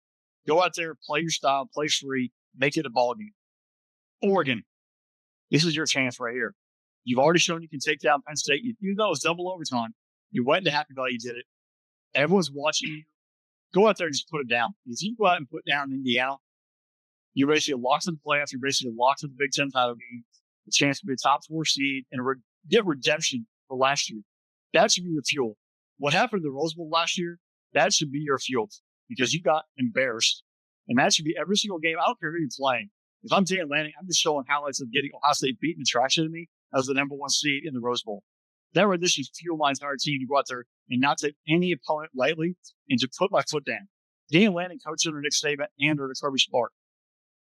Go out there, play your style, play free, make it a ball game. Oregon, this is your chance right here. You've already shown you can take down Penn State. You know it's double overtime. You went to Happy Valley, you did it. Everyone's watching you. Go out there and just put it down. If you go out and put down Indiana, you're basically locked to the playoffs. You're basically locked to the Big Ten title game. A chance to be a top 4 seed and get redemption for last year. That should be your fuel. What happened to the Rose Bowl last year, that should be your fuel, because you got embarrassed. And that should be every single game. I don't care who you're playing. If I'm Dan Lanning, I'm just showing highlights of getting Ohio State beaten and trash to me as the number 1 seed in the Rose Bowl. That would just fuel my entire team to go out there and not take any opponent lightly and to put my foot down. Dan Lanning coached under Nick Saban and under Kirby Smart.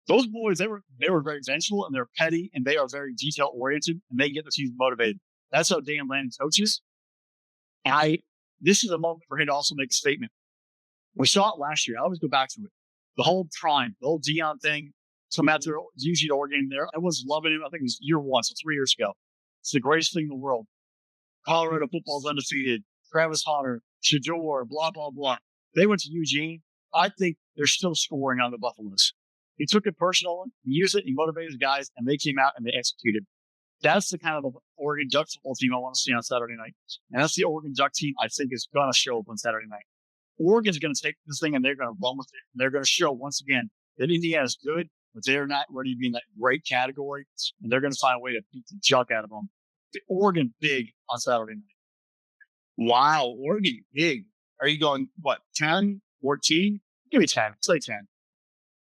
Those boys, they were very vengeful, and they're petty, and they are very detail oriented, and they get the team motivated. That's how Dan Lanning coaches. This is a moment for him to also make a statement. We saw it last year. I always go back to it. The whole prime, the whole Dion thing, come out there, UC Oregon there. Everyone's loving him. I think it was year 1, so 3 years ago. It's the greatest thing in the world. Colorado football's undefeated. Travis Hunter, Shador, blah, blah, blah. They went to Eugene. I think they're still scoring on the Buffaloes. He took it personal, he used it, he motivated the guys, and they came out and they executed. That's the kind of Oregon Duck football team I want to see on Saturday night. And that's the Oregon Duck team I think is going to show up on Saturday night. Oregon's going to take this thing and they're going to run with it. And they're going to show once again that Indiana's good, but they're not ready to be in that great category. And they're going to find a way to beat the junk out of them. The Oregon big on Saturday night. Wow, Oregon big. Are you going, 10, 14? Give me 10. Say 10.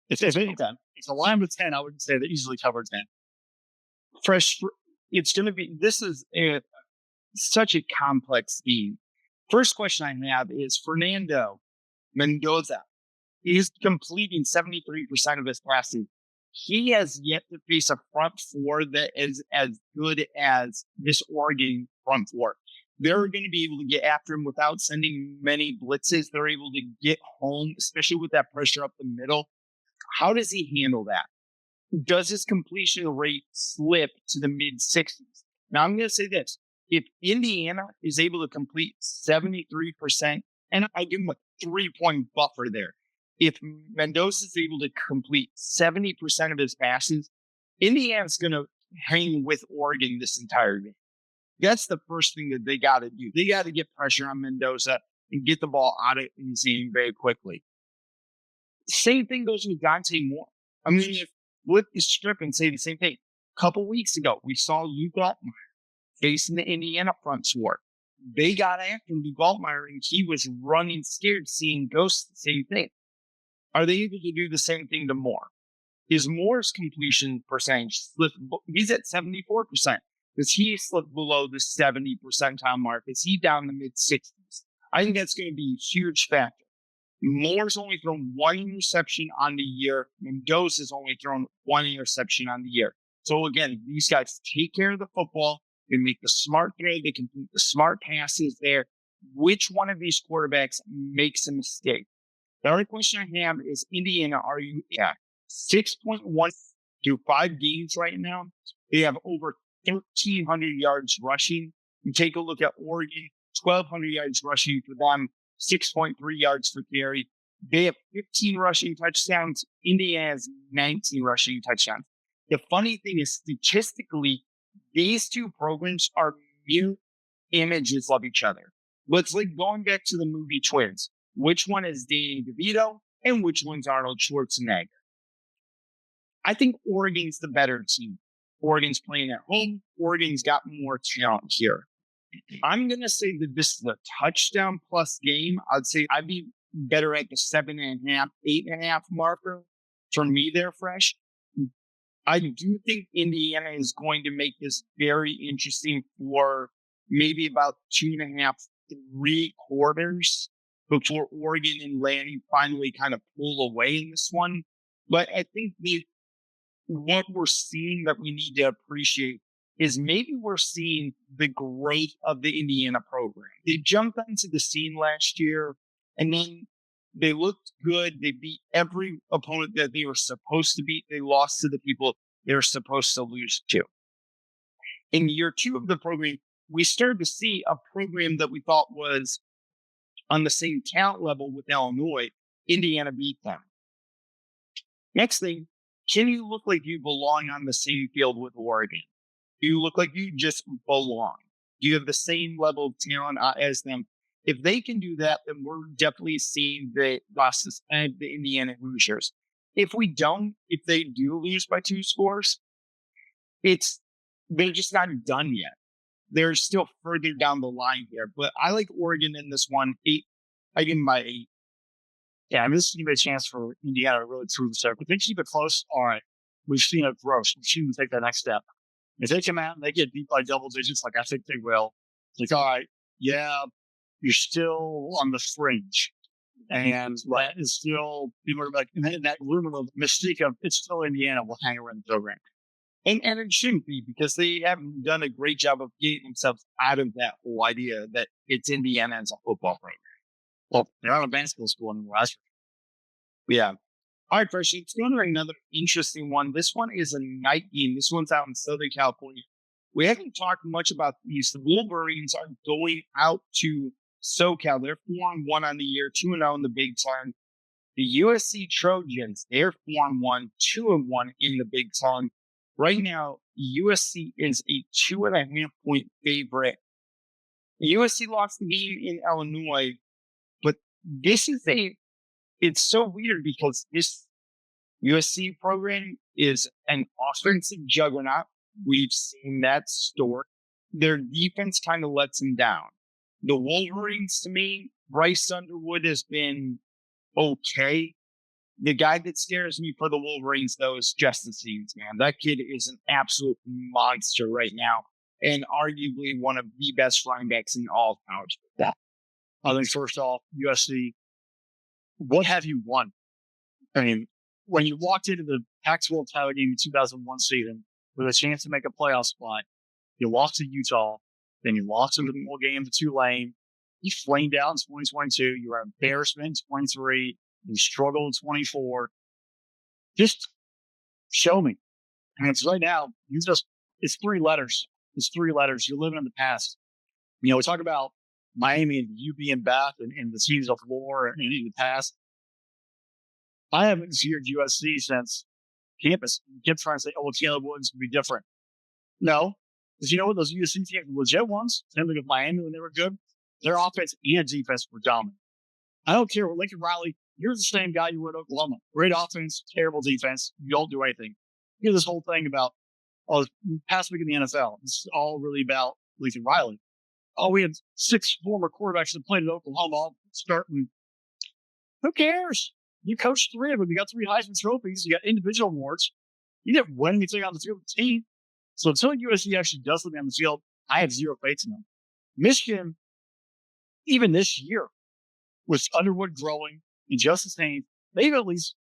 If the line was 10, I would say they easily covered 10. It's going to be, this is such a complex scheme. First question I have is Fernando Mendoza. He's completing 73% of his passes. He has yet to face a front 4 that is as good as this Oregon front 4. They're going to be able to get after him without sending many blitzes. They're able to get home, especially with that pressure up the middle. How does he handle that? Does his completion rate slip to the mid-60s? Now, I'm going to say this. If Indiana is able to complete 73%, and I give him a 3-point buffer there. If Mendoza is able to complete 70% of his passes, Indiana's going to hang with Oregon this entire game. That's the first thing that they got to do. They got to get pressure on Mendoza and get the ball out of his game very quickly. Same thing goes with Dante Moore. I mean, if flip his strip and say the same thing. A couple weeks ago, we saw Luke Altmaier facing the Indiana front 4. They got after Luke Altmaier, and he was running scared, seeing ghosts. The same thing. Are they able to do the same thing to Moore? Is Moore's completion percentage slipped? He's at 74%. Does he slip below the 70 percentile mark? Is he down in the mid-60s? I think that's going to be a huge factor. Moore's only thrown 1 interception on the year. Mendoza's only thrown 1 interception on the year. So again, these guys take care of the football. They make the smart play. They complete the smart passes there. Which one of these quarterbacks makes a mistake? The other question I have is, Indiana, are you at 6.1 through 5 games right now? They have over 1,300 yards rushing. You take a look at Oregon, 1,200 yards rushing for them. 6.3 yards per carry. They have 15 rushing touchdowns. Indiana has 19 rushing touchdowns. The funny thing is, statistically, these two programs are mirror images of each other. But it's like going back to the movie Twins. Which one is Danny DeVito and which one's Arnold Schwarzenegger. I think Oregon's the better team. Oregon's playing at home. Oregon's got more talent here. I'm going to say that this is a touchdown plus game. I'd say I'd be better at the 7.5, 8.5 marker for me there, Fresh. I do think Indiana is going to make this very interesting for maybe about 2.5, 3 quarters before Oregon and Lanning finally kind of pull away in this one. But I think what we're seeing that we need to appreciate is maybe we're seeing the growth of the Indiana program. They jumped onto the scene last year, and then they looked good. They beat every opponent that they were supposed to beat. They lost to the people they were supposed to lose to. In year 2 of the program, we started to see a program that we thought was on the same talent level with Illinois. Indiana beat them. Next thing, can you look like you belong on the same field with Oregon? Do you look like you just belong? Do you have the same level of talent as them? If they can do that, then we're definitely seeing the losses and the Indiana Hoosiers. If we don't, if they do lose by 2 scores, they're just not done yet. They're still further down the line here. But I like Oregon in this one. 8. I give them by 8. Yeah, I mean, this is going to be a chance for Indiana to really prove themselves. If they keep it close, all right, we've seen a growth. We've seen them take that next step. If they come out and they get beat by double digits, like I think they will, it's like, all right, yeah, you're still on the fringe. And that is still, people are like, and that rumor of mystique of it's still Indiana will hang around the program. And it shouldn't be, because they haven't done a great job of getting themselves out of that whole idea that it's Indiana as a football program. Well, they're not a basketball school anymore. Yeah. All right, first, let's go to another interesting one. This one is a night game. This one's out in Southern California. We haven't talked much about these. The Wolverines are going out to SoCal. They're 4-1 on the year, 2-0 in the Big Ten. The USC Trojans, they're 4-1, 2-1 in the Big Ten. Right now, USC is a 2.5 point favorite. USC lost the game in Illinois, but it's so weird because this USC program is an offensive juggernaut. We've seen that story. Their defense kind of lets them down. The Wolverines, to me, Bryce Underwood has been okay. The guy that scares me for the Wolverines, though, is Justin Simmons, man. That kid is an absolute monster right now, and arguably one of the best running-backs in all of college football. I think, first off, USC, what have you won? I mean, when you walked into the Pac-12 title game in 2001 season with a chance to make a playoff spot, you lost to Utah, then you lost in the bowl game to Tulane. You flamed out in 2022. You were an embarrassment in 23. You struggled in 24. Just show me. And it's right now, it's 3 letters. It's 3 letters. You're living in the past. You know, we talk about Miami and UB and Bath and the teams of war and in the past. I haven't feared USC since campus. You kept trying to say, oh, Caleb Williams would be different. No, because you know what? Those USC teams were legit ones. Same thing with Miami when they were good. Their offense and defense were dominant. I don't care. Lincoln Riley, you're the same guy you were at Oklahoma. Great offense, terrible defense. You don't do anything. You hear this whole thing about, past week in the NFL. It's all really about Lincoln Riley. Oh, we had 6 former quarterbacks that played at Oklahoma all starting. Who cares? You coached 3 of them. You got 3 Heisman trophies. You got individual awards. You didn't win anything on the field with the team. So until USC actually does something on the field, I have 0 faith in them. Michigan, even this year, with Underwood growing and Justice Haynes, they've at least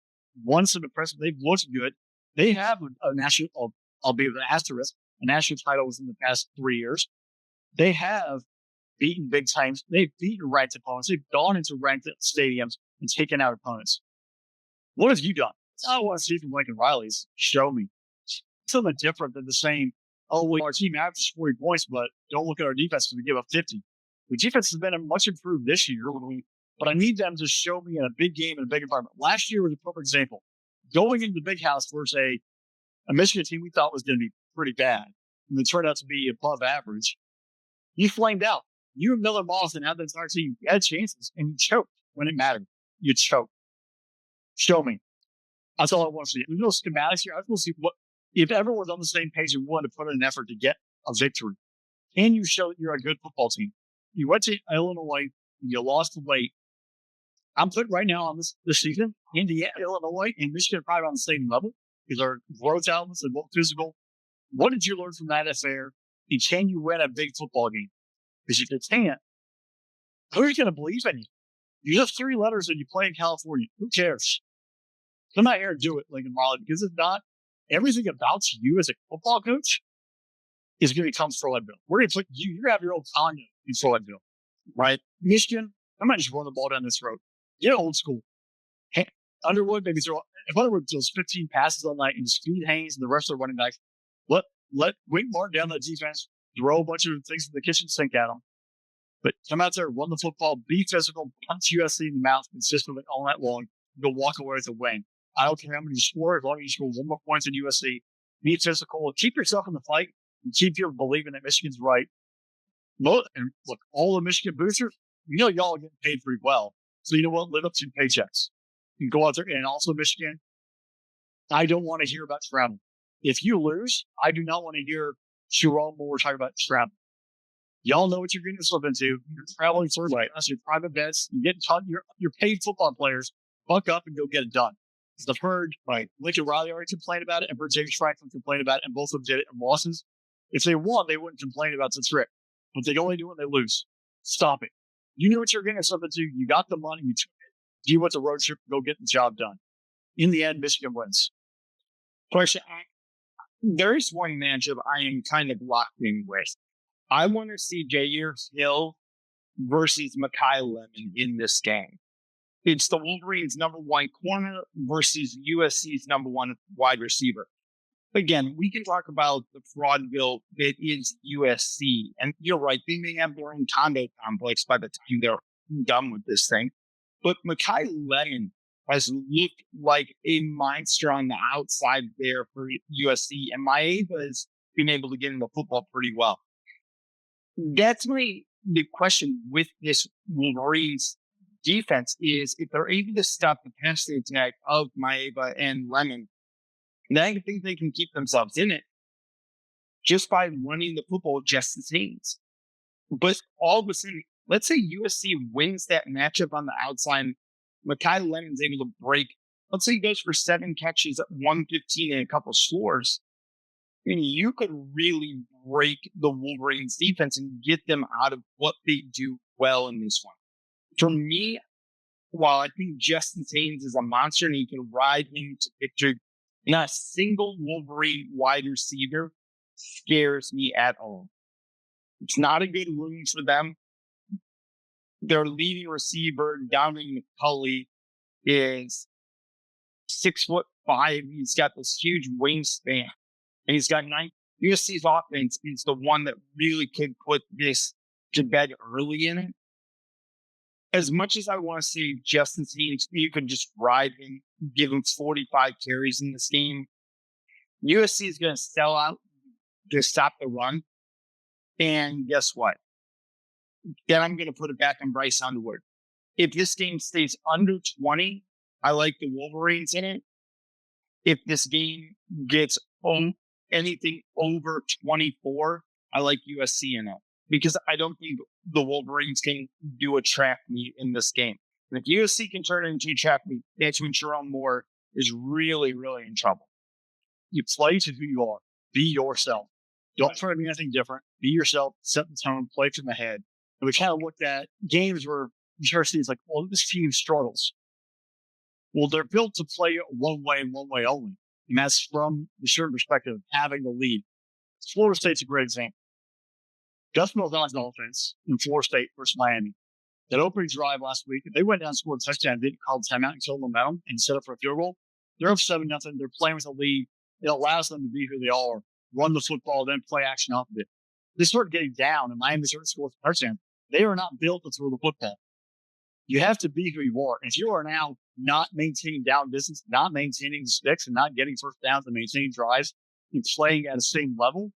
won some impressive. They've looked good. They have a national, albeit with an asterisk, a national title within the past 3 years. They have beaten big times. They've beaten ranked opponents. They've gone into ranked stadiums and taken out opponents. What have you done? I want to see from Lincoln Riley's. Show me something different than the same. Oh, well, our team averages 40 points, but don't look at our defense because we give up 50. The defense has been much improved this year, but I need them to show me in a big game in a big environment. Last year was a perfect example. Going into the big house versus a Michigan team we thought was going to be pretty bad, and it turned out to be above average. You flamed out. You and Miller Moss and had the entire team. You had chances, and you choked when it mattered. You choked. Show me. That's all I want to see. There's no schematics here. I just want to see if everyone's on the same page and willing to put in an effort to get a victory. Can you show that you're a good football team? You went to Illinois, you lost late. I'm putting right now on this season, Indiana, Illinois, and Michigan are probably on the same level because our growth elements are both physical. What did you learn from that affair? And can you win a big football game? Because if you can't, who are you going to believe in you? You have 3 letters and you play in California. Who cares? Come out here and do it, Lincoln Riley, because if not, everything about you as a football coach is going to become Floydville. We're going to put you, you're going to have your own condo in Floydville, right? Michigan, I might just run the ball down this road. Get old school. Underwood, maybe if Underwood throws 15 passes all night and Speed Haynes and the rest of the running backs, let Wink Martin down that defense, throw a bunch of things in the kitchen sink at them. But come out there, run the football, be physical, punch USC in the mouth consistently all night long, go walk away with a win. I don't care how many you score, as long as you score 1 more points in USC. Be physical, keep yourself in the fight, and keep your believing that Michigan's right. And look, all the Michigan boosters, y'all are getting paid pretty well. So you know what? Live up to your paychecks. You can go out there, and also Michigan, I don't want to hear about travel. If you lose, I do not want to hear Sharon Moore talk about travel. Y'all know what you're getting yourself into. You're traveling for your private bets. You get taught your paid football players. Buck up and go get it done. Because I've heard Lincoln Riley already complained about it, and Bert James Franklin complained about it, and both of them did it in losses. If they won, they wouldn't complain about the trip. But they only do when they lose. Stop it. You knew what you're getting yourself into. You got the money. You took it. You went to road trip. Go get the job done. In the end, Michigan wins. Question. There is one matchup I am kind of locked in with. I want to see Jair Hill versus Mekhi Lemon in this game. It's the Wolverines' #1 corner versus USC's #1 wide receiver. Again, we can talk about the fraudville that is USC. And you're right, they may have their own condo complex by the time they're done with this thing. But Mekhi Lemon has looked like a monster on the outside there for USC. And Maeva has been able to get into football pretty well. That's the question with this Wolverines defense is if they're able to stop the passing attack of Maeva and Lemon, then I think they can keep themselves in it just by running the football with Justin Haynes. But all of a sudden, let's say USC wins that matchup on the outside. Mekhi Lemon's able to break. Let's say he goes for 7 catches at 115 and a couple scores. I mean, you could really break the Wolverines defense and get them out of what they do well in this one. For me, while I think Justin Haynes is a monster and he can ride him to victory, not a single Wolverine wide receiver scares me at all. It's not a good room for them. Their leading receiver, Dominic McCulley, is 6'5". He's got this huge wingspan, and he's got 9. USC's offense is the one that really could put this to bed early in it. As much as I want to see Justin Haynes, you could just ride him, give him 45 carries in this game. USC is going to sell out to stop the run. And guess what? Then I'm going to put it back on Bryce Underwood. If this game stays under 20, I like the Wolverines in it. If this game gets anything over 24, I like USC in it. Because I don't think the Wolverines can do a track meet in this game. And if USC can turn it into a track meet, that's when Sharon Moore is really, really in trouble. You play to who you are. Be yourself. Don't try to be anything different. Be yourself. Set the tone. Play from the head. And we kind of looked at games where University is like, well, this team struggles. Well, they're built to play one way and one way only. And that's from the certain perspective of having the lead. Florida State's a great example. Gus Malzahn's offense in Florida State versus Miami. That opening drive last week, if they went down and scored a touchdown, didn't call the timeout and killed momentum and set up for a field goal, they're up 7-0. They're playing with a lead. It allows them to be who they are, run the football, then play action off of it. They start getting down, and Miami started to score a touchdown. They are not built to throw the football. You have to be who you are. If you are now not maintaining down distance, not maintaining the sticks, and not getting first downs and maintaining drives, and playing at the same level,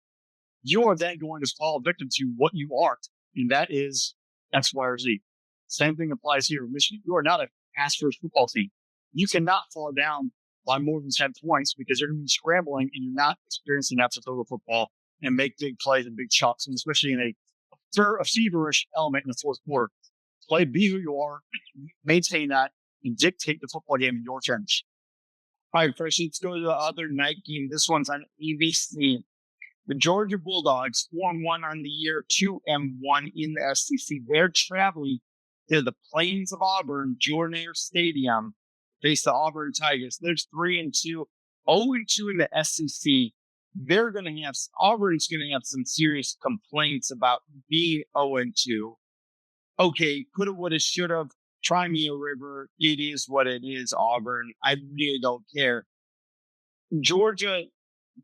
you are then going to fall victim to what you aren't, and that is X, Y, or Z. Same thing applies here in Michigan. You are not a pass-first football team. you cannot fall down by more than 10 points because you're going to be scrambling and you're not experiencing that total football and make big plays and big chunks, and especially in a feverish element in the fourth quarter. Play, be who you are, maintain that, and dictate the football game in your terms. All right, first let's go to the other night game. This one's on ABC. The Georgia Bulldogs, 4-1 on the year, 2-1 in the SEC. They're traveling to the Plains of Auburn, Jordan Air Stadium, face the Auburn Tigers. There's 3-2, 0-2 in the SEC. Auburn's going to have some serious complaints about being 0-2. Okay, coulda, woulda, shoulda. Try me a river. It is what it is, Auburn. I really don't care. Georgia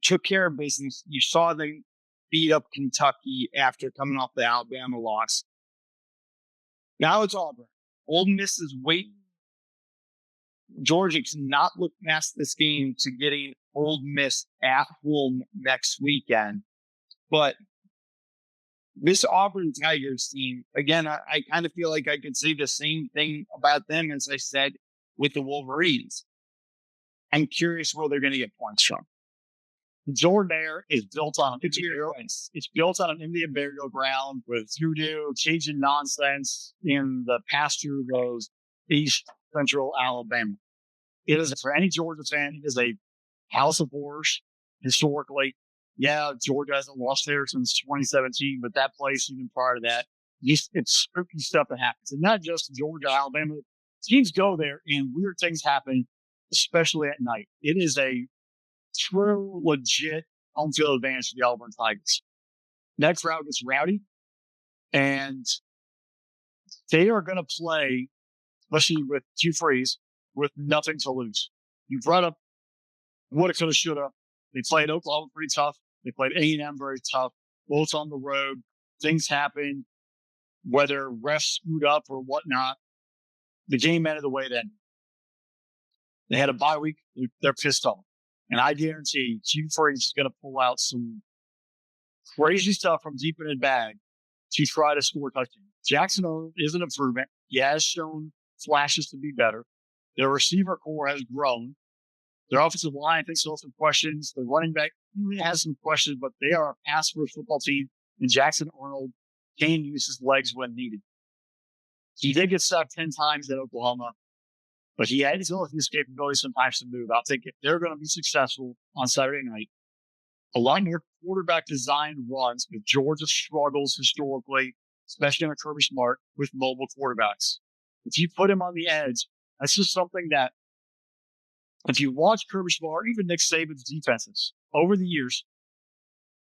took care of business. You saw them beat up Kentucky after coming off the Alabama loss. Now it's Auburn. Ole Miss is waiting. Georgia cannot look past this game to getting Ole Miss at home next weekend. But this Auburn Tigers team, again, I kind of feel like I could say the same thing about them as I said with the Wolverines. I'm curious where they're going to get points from. Jordan Air is built on it's built on an Indian burial ground with voodoo, Cajun nonsense in the pasture goes East Central Alabama. It is, for any Georgia fan, it is a house of horrors historically. Yeah, Georgia hasn't lost there since 2017, but that place, even prior to that, it's spooky stuff that happens. And not just Georgia, Alabama. Teams go there and weird things happen, especially at night. It is a true, legit home field advantage for the Auburn Tigers. That crowd gets rowdy, and they are going to play, especially with Hugh Freeze, with nothing to lose. You brought up woulda, coulda, shoulda. They played Oklahoma pretty tough. They played A&M very tough, both on the road. Things happen, whether refs screwed up or whatnot. The game ended the way it ended. They had a bye week. They're pissed off. And I guarantee Hugh Freeze is going to pull out some crazy stuff from deep in his bag to try to score touchdowns. Jackson Arnold is an improvement. He has shown flashes to be better. Their receiver core has grown. Their offensive line, I think, still has some questions. The running back has some questions, but they are a pass-first football team, and Jackson Arnold can use his legs when needed. He did get sacked 10 times at Oklahoma, but he had his capability sometimes to move. I think if they're going to be successful on Saturday night, a lot more quarterback-designed runs, but Georgia struggles historically, especially under Kirby Smart, with mobile quarterbacks. If you put him on the edge, that's just something that, if you watch Kirby Smart, even Nick Saban's defenses over the years,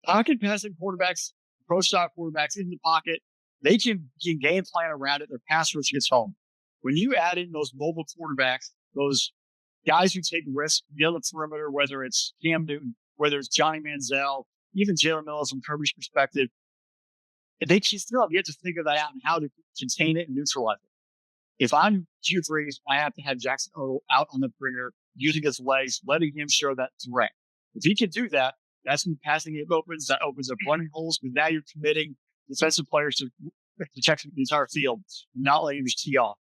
pocket passing quarterbacks, pro-style quarterbacks in the pocket, they can game plan around it. Their pass rush gets home. When you add in those mobile quarterbacks, those guys who take risks, get on the perimeter, whether it's Cam Newton, whether it's Johnny Manziel, even Jalen Mills from Kirby's perspective, they still have yet to figure that out and how to contain it and neutralize it. If I'm Hugh Freeze, I have to have Jackson Arnold out on the perimeter, using his legs, letting him show that threat. If he can do that, that's when passing game opens. That opens up running holes, because now you're committing defensive players to protect the entire field and not letting them tee off.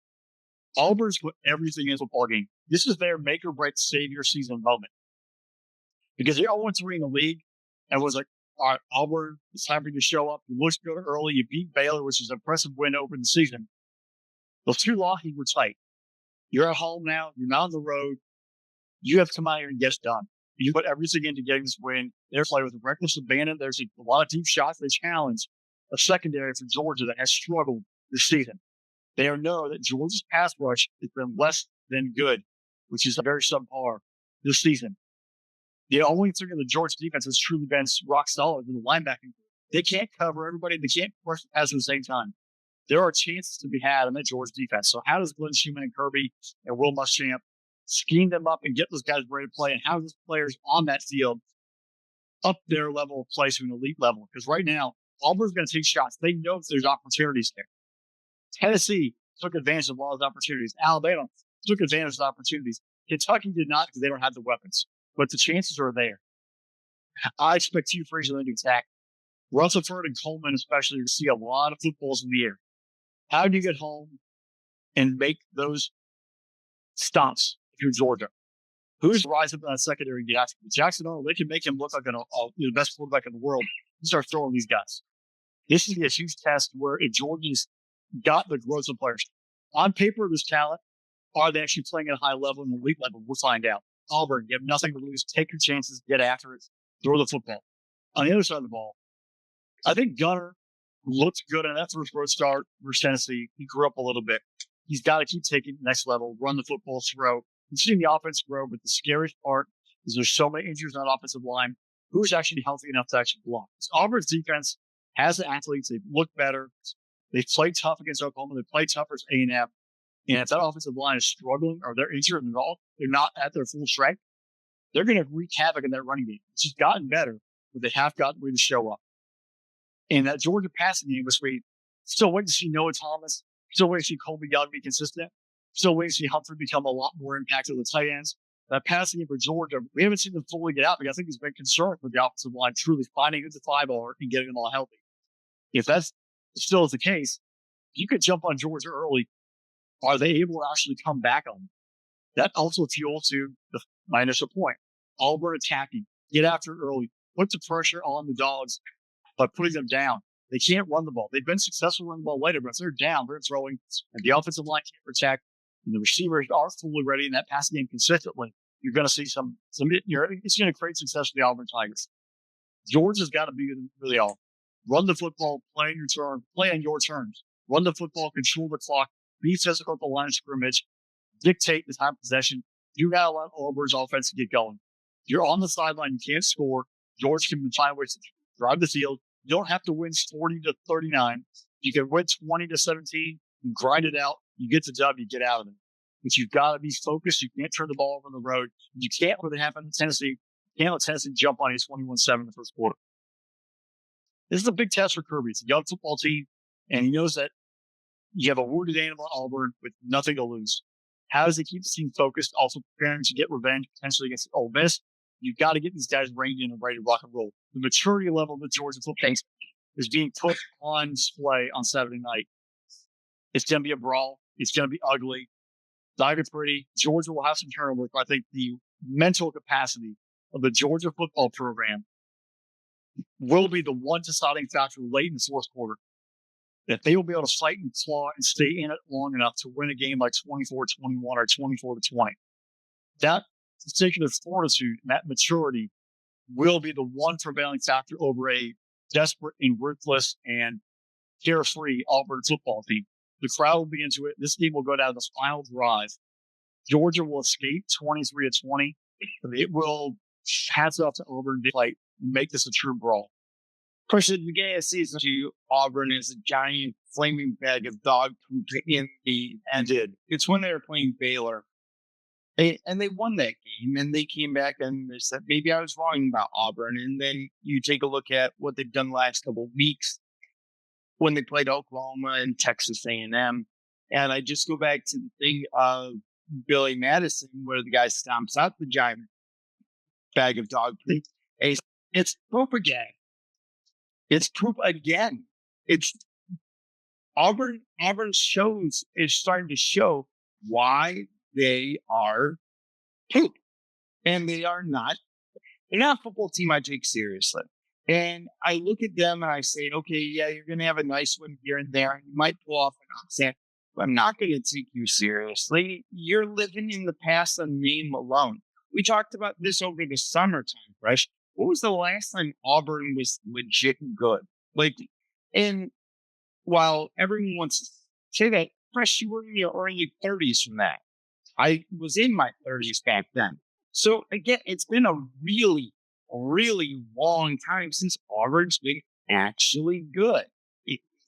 Auburn's put everything in the football game. This is their make or break savior season moment, because they're 0-3 in the league, and was like, all right, Auburn, it's time for you to show up. You looked good early. You beat Baylor, which is an impressive win over the season. Those two losses were tight. You're at home now. You're not on the road. You have to come out here and get it done. You put everything into getting this win. They're playing with reckless abandon. There's a lot of deep shots. They challenge a secondary for Georgia that has struggled this season. They know that Georgia's pass rush has been less than good, which is very subpar this season. The only thing in the Georgia defense has truly been rock solid in the linebacking. They can't cover everybody. They can't rush the pass at the same time. There are chances to be had in that Georgia defense. So how does Glenn Schumann and Kirby and Will Muschamp scheme them up and get those guys ready to play? And how do those players on that field up their level of play to an elite level? Because right now, Auburn's going to take shots. They know that there's opportunities there. Tennessee took advantage of all those opportunities. Alabama took advantage of the opportunities. Kentucky did not, because they don't have the weapons. But the chances are there. I expect Hugh Freeze to attack. Rutherford and Coleman especially to see a lot of footballs in the air. How do you get home and make those stops through Georgia. Who's rising up in that secondary? Jackson Arnold, they can make him look like the best quarterback in the world. You start throwing these guys. This is a huge test where if Georgia's got the growth of players. On paper, there's talent. Are they actually playing at a high level and elite level? We'll find out. Auburn, you have nothing to lose. Take your chances, get after it, throw the football. On the other side of the ball, I think Gunner looked good on that first road start versus Tennessee. He grew up a little bit. He's got to keep taking the next level, run the football, throw. We've seen the offense grow, but the scariest part is there's so many injuries on the offensive line. Who's actually healthy enough to actually block? Auburn's defense has the athletes. They've looked better. They've played tough against Oklahoma. They played tough against A&M. And if that offensive line is struggling or they're injured at all, they're not at their full strength, they're going to wreak havoc in that running game. It's just gotten better, but they have gotten ready to show up. And that Georgia passing game this week, still waiting to see Noah Thomas, still waiting to see Colby Young be consistent, still waiting to see Humphrey become a lot more impactful with the tight ends. That passing game for Georgia, we haven't seen them fully get out because I think he's been concerned with the offensive line truly finding who the 5 are and getting them all healthy. If that's still is the case, you could jump on Georgia early. Are they able to actually come back on them? That also fuels to my initial point. Auburn attacking, get after it early, put the pressure on the dogs by putting them down. They can't run the ball. They've been successful running the ball later, but if they're down, they're throwing, and the offensive line can't protect, and the receivers are fully ready in that passing game consistently, you're going to see some it's going to create success for the Auburn Tigers. Georgia's got to be really all. Run the football, play on your terms. Run the football, control the clock, be physical at the line of scrimmage, dictate the time of possession. You got to let Auburn's offense get going. You're on the sideline, you can't score. Georgia can find ways to drive the field. You don't have to win 40-39. You can win 20-17 and grind it out. You get the dub, you get out of it. But you've got to be focused. You can't turn the ball over on the road. You can't let it happen in Tennessee. You can't let Tennessee jump on you 21-7 in the first quarter. This is a big test for Kirby. It's a young football team, and he knows that you have a wounded animal at Auburn with nothing to lose. How does he keep the team focused, also preparing to get revenge potentially against Ole Miss? You've got to get these guys reined in and ready to rock and roll. The maturity level of the Georgia football is being put on display on Saturday night. It's going to be a brawl. It's going to be ugly. It's not going to be pretty. Georgia will have some turnovers, but I think the mental capacity of the Georgia football program will be the one deciding factor late in the fourth quarter. That they will be able to fight and claw and stay in it long enough to win a game like 24-21 or 24-20. That particular fortitude and that maturity will be the one prevailing factor over a desperate and ruthless and carefree Auburn football team. The crowd will be into it. This game will go down to the final drive. Georgia will escape 23-20. It will hats off to Auburn to fight and make this a true brawl. Push it beginning of season 2, Auburn is a giant flaming bag of dog poop in the end. It's when they were playing Baylor. And they won that game, and they came back and they said, maybe I was wrong about Auburn. And then you take a look at what they've done the last couple of weeks when they played Oklahoma and Texas A&M. And I just go back to the thing of Billy Madison, where the guy stomps out the giant bag of dog poop. It's poop again. It's poop again. It's Auburn is starting to show why they are poop. And they're not a football team I take seriously. And I look at them and I say, okay, yeah, you're going to have a nice one here and there. And you might pull off an upset, but I'm not going to take you seriously. You're living in the past on name alone. We talked about this over the summertime, Fresh. What was the last time Auburn was legit good? And while everyone wants to say that, Fresh, you were in your early 30s from that. I was in my 30s back then. So again, it's been a really, really long time since Auburn's been actually good.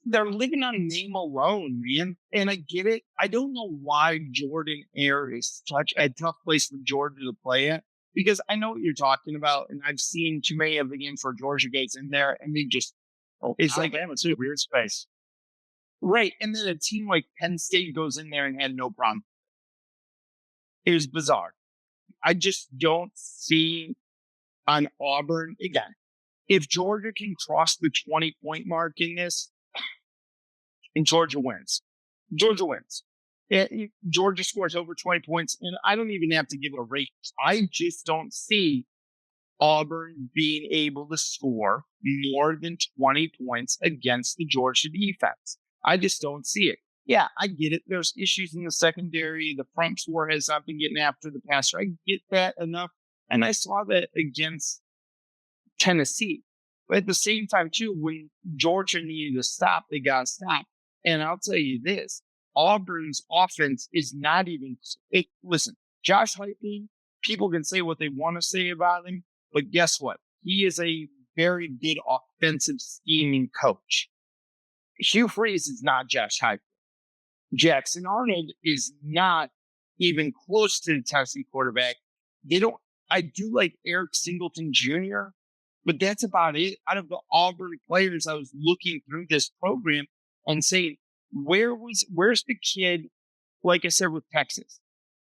They're living on name alone, man. And I get it. I don't know why Jordan Air is such a tough place for Georgia to play at. Because I know what you're talking about, and I've seen too many of the games where Georgia gets in there, and they just it's like it's a weird space. Right. And then a team like Penn State goes in there and had no problem. It was bizarre. I just don't see on Auburn again. If Georgia can cross the 20-point mark in this, and Georgia wins. Georgia wins. Georgia scores over 20 points, and I don't even have to give it a rate. I just don't see Auburn being able to score more than 20 points against the Georgia defense. I just don't see it. Yeah, I get it. There's issues in the secondary. The front four has not been getting after the passer. I get that enough. And I saw that against Tennessee. But at the same time, too, when Georgia needed to stop, they got to stop. And I'll tell you this, Auburn's offense is not even listen, Josh Heupel, people can say what they want to say about him, but guess what? He is a very good offensive scheming coach. Hugh Freeze is not Josh Heupel. Jackson Arnold is not even close to the Tennessee quarterback. I do like Eric Singleton Jr., but that's about it. Out of the Auburn players, I was looking through this program and saying, where's the kid, like I said, with Texas?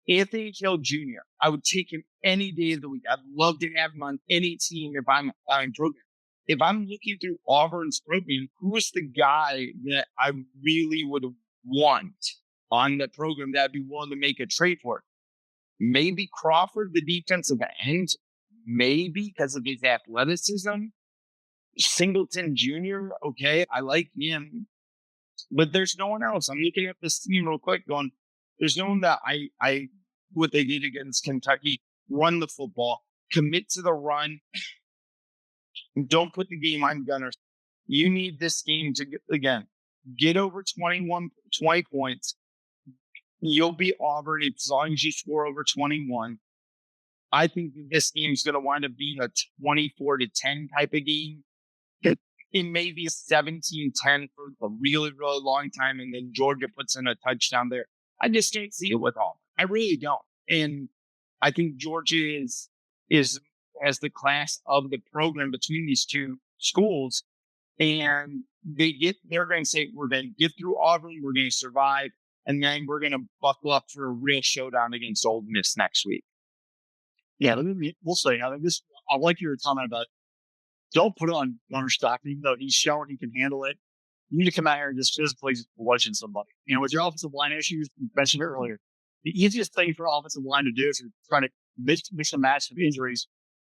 Anthony Hill Jr. I would take him any day of the week. I'd love to have him on any team if I'm program. If I'm looking through Auburn's program, who is the guy that I really would want on the program that I'd be willing to make a trade for? Maybe Crawford, the defensive end, maybe because of his athleticism. Singleton Jr., okay, I like him. But there's no one else. I'm looking at this team real quick going, there's no one that I what they did against Kentucky, run the football, commit to the run. Don't put the game on Gunner. You need this game to, get over 20 points. You'll beat Auburn as long as you score over 21. I think this game is going to wind up being a 24-10 type of game. It may be a 17-10 for a really, really long time, and then Georgia puts in a touchdown there. I just can't see it with Auburn. I really don't. And I think Georgia has the class of the program between these two schools, and they're going to say, we're going to get through Auburn, we're going to survive, and then we're going to buckle up for a real showdown against Ole Miss next week. Yeah, we'll say. I think I like your comment about don't put it on Gunner Stockton, even though he's shown he can handle it. You need to come out here and just physically bludgeon somebody. With your offensive line issues, you mentioned it earlier, the easiest thing for offensive line to do if you're trying to mix and match of injuries,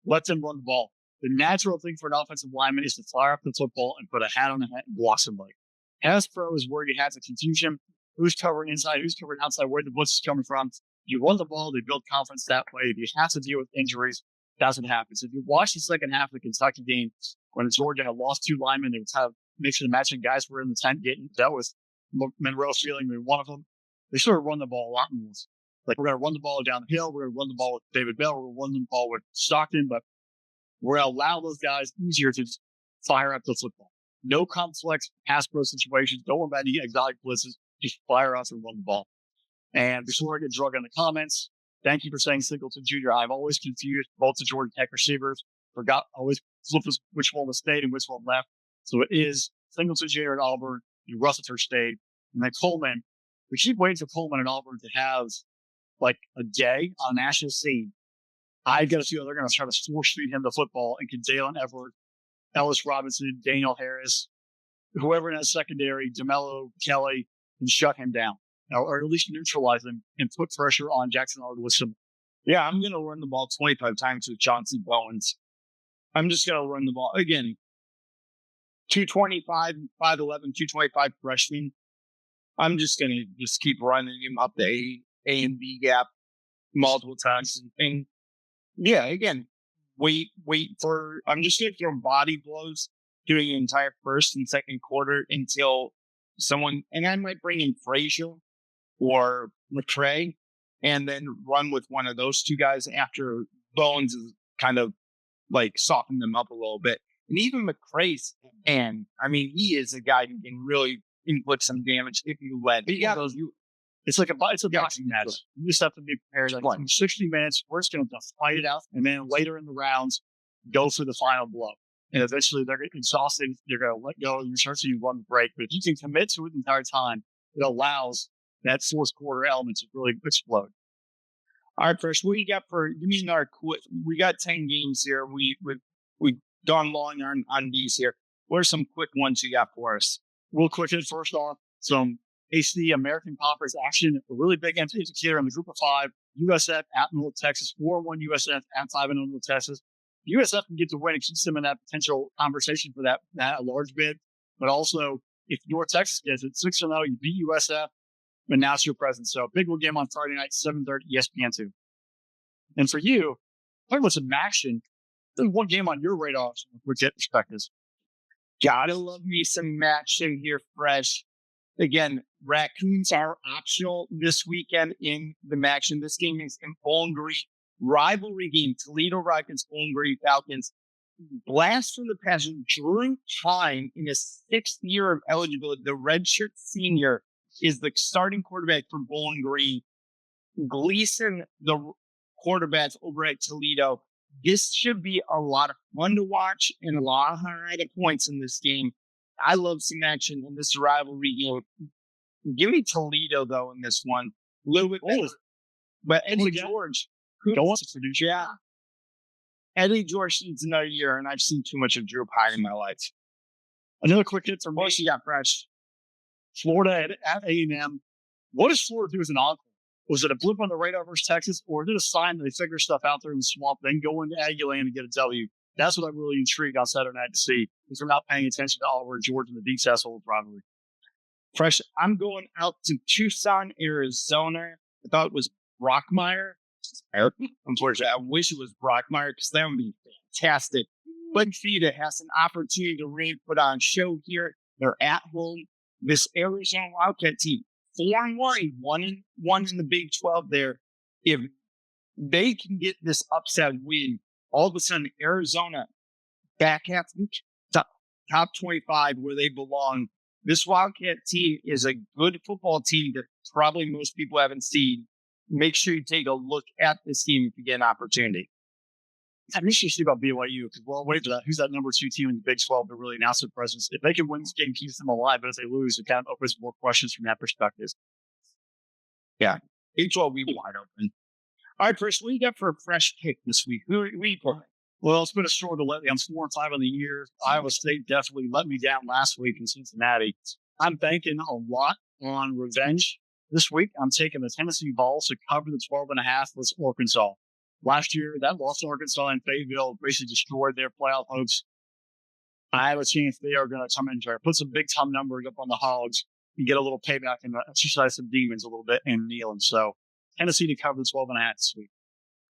let them run the ball. The natural thing for an offensive lineman is to fire up the football and put a hat on the hat and block somebody. Pass pro is where you have the confusion. Who's covering inside? Who's covering outside? Where the blitz is coming from? You run the ball. They build confidence that way. If you have to deal with injuries, that's what happens. If you watch the second half of the Kentucky game, when Georgia had lost two linemen, they would have mixing and matching guys were in the tent getting dealt with. Monroe Feeling being one of them. They sort of run the ball a lot more. Like, we're going to run the ball down the hill. We're going to run the ball with David Bell. We're going to run the ball with Stockton, but we're going to allow those guys easier to fire up the football. No complex pass pro situations. Don't worry about any exotic blitzes. Just fire us and run the ball. And before I get drug on the comments, thank you for saying Singleton Jr. I've always confused both the Georgia Tech receivers. Always flipped which one was stayed and which one left. So it is Singleton Jr. at Auburn, and Russiter stayed. And then Coleman, we keep waiting for Coleman and Auburn to have like a day on national scene. I got to feel they're going to try to force feed him the football, and can Dalen Everett, Ellis Robinson, Daniel Harris, whoever in that secondary, DeMello, Kelly, can shut him down, or at least neutralize him and put pressure on Jackson Arnold with some. Yeah, I'm going to run the ball 25 times with Johnson Bowens. I'm just going to run the ball. Again, 225, 5'11", 225 freshman. I'm just going to keep running him up the A and B gap multiple times. And yeah, again, wait for, I'm just going to throw body blows during the entire first and second quarter until someone, and I might bring in Frazier or McCray and then run with one of those two guys after Bones is kind of like soften them up a little bit. And even McCray's, and I mean, he is a guy who can really inflict some damage if you let. But yeah, it's a boxing match. You just have to be prepared. Like 60 minutes, we're just going to fight it out, and then later in the rounds, go for the final blow. And eventually, they're getting exhausted. You're going to let go. You start to run the break. But if you can commit to it the entire time, it allows that fourth quarter element to really explode. All right, first, what do you got for? Give me another quick. We got 10 games here. We've gone long on these here. What are some quick ones you got for us? Real quick, first off, some AC American Conference action. A really big indicator in the group of 5. USF at North Texas, 4-1 USF at 5-0 North Texas. USF can get the win. It keeps them in that potential conversation for that large bid. But also, if North Texas gets it, 6-0, you beat USF, announce your presence. So, big one game on Friday night, 7:30 ESPN2. And for you, talking about some action, there's one game on your radar from a quick perspectives. Gotta love me some action here, fresh. Again, Raccoons are optional this weekend in the action. This game is in Bowling Green. Rivalry game, Toledo Rockets, Bowling Green Falcons. Blast from the past, Drew Pine in his 6th year of eligibility. The redshirt senior is the starting quarterback for Bowling Green. Gleason, the quarterbacks over at Toledo. This should be a lot of fun to watch and a lot of high points in this game. I love some action in this rivalry game. Give me Toledo, though, in this one. A little bit better. But Eddie George. Go on. Yeah. Eddie George needs another year, and I've seen too much of Drew Pine in my life. Another quick hit from What you got, fresh? Florida at A&M. What does Florida do as an encore? Was it a blip on the radar versus Texas, or is it a sign that they figure stuff out there in the swamp, then go into Aggieland and get a W? That's what I'm really intrigued on Saturday night to see, because we're not paying attention to Auburn, Georgia, and the deep Cecil rivalry. Fresh, I'm going out to Tucson, Arizona. I thought it was Brockmeyer. Unfortunately, I wish it was Brockmeyer because that would be fantastic. But Fida has an opportunity to really put on a show here. They're at home. This Arizona Wildcat team, 4-1, 1-1 in the Big 12 there. If they can get this upset win, all of a sudden Arizona back half top 25 where they belong. This Wildcat team is a good football team that probably most people haven't seen. Make sure you take a look at this team if you get an opportunity. I'm interested about BYU because we'll wait for that. Who's that number 2 team in the Big 12 to really announce their presence? If they can win this game, keeps them alive. But if they lose, it kind of opens more questions from that perspective. Yeah. Big 12, we wide open. All right, Chris, what do you got for a fresh pick this week? Who are you playing? Well, it's been a struggle lately. I'm 4-5 on the year. Iowa State definitely let me down last week in Cincinnati. I'm banking a lot on revenge this week. I'm taking the Tennessee Vols to cover the 12.5 with Arkansas. Last year, that loss to Arkansas and Fayetteville basically destroyed their playoff hopes. I have a chance they are going to come in and put some big time numbers up on the Hogs and get a little payback and exercise some demons a little bit in Neyland. So Tennessee to cover the 12.5 this week.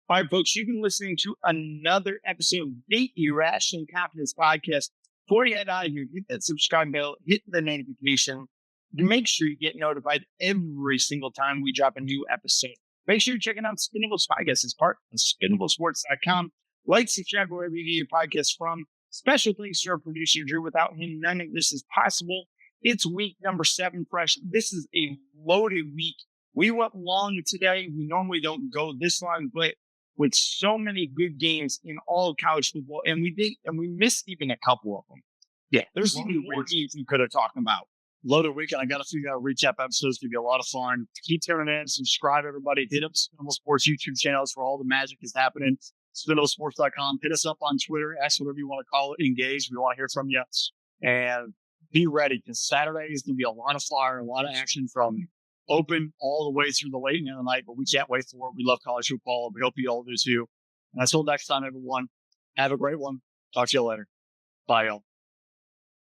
All right, folks, you've been listening to another episode of the Irrational Confidence Podcast. Before you head out of here, hit that subscribe bell, hit the notification. Make sure you get notified every single time we drop a new episode. Make sure you're checking out Spinnables Podcast as part of SpinnableSports.com. Like, subscribe wherever you get your podcast from. Special thanks to our producer, Drew. Without him, none of this is possible. It's week number 7, fresh. This is a loaded week. We went long today. We normally don't go this long, but with so many good games in all of college football, and we missed even a couple of them. Yeah, there's some more games we could have talked about. Loaded weekend. I got to figure out recap episodes. It's going to be a lot of fun. Keep tuning in. Subscribe, everybody. Hit up Spinnable Sports YouTube channels for all the magic is happening. SpinnableSports.com. Hit us up on Twitter. Ask whatever you want to call it. Engage. We want to hear from you. And be ready because Saturday is going to be a lot of fire, a lot of action from open all the way through the late end of the night. But we can't wait for it. We love college football. We hope you all do too. And until next time, everyone, have a great one. Talk to you later. Bye, y'all.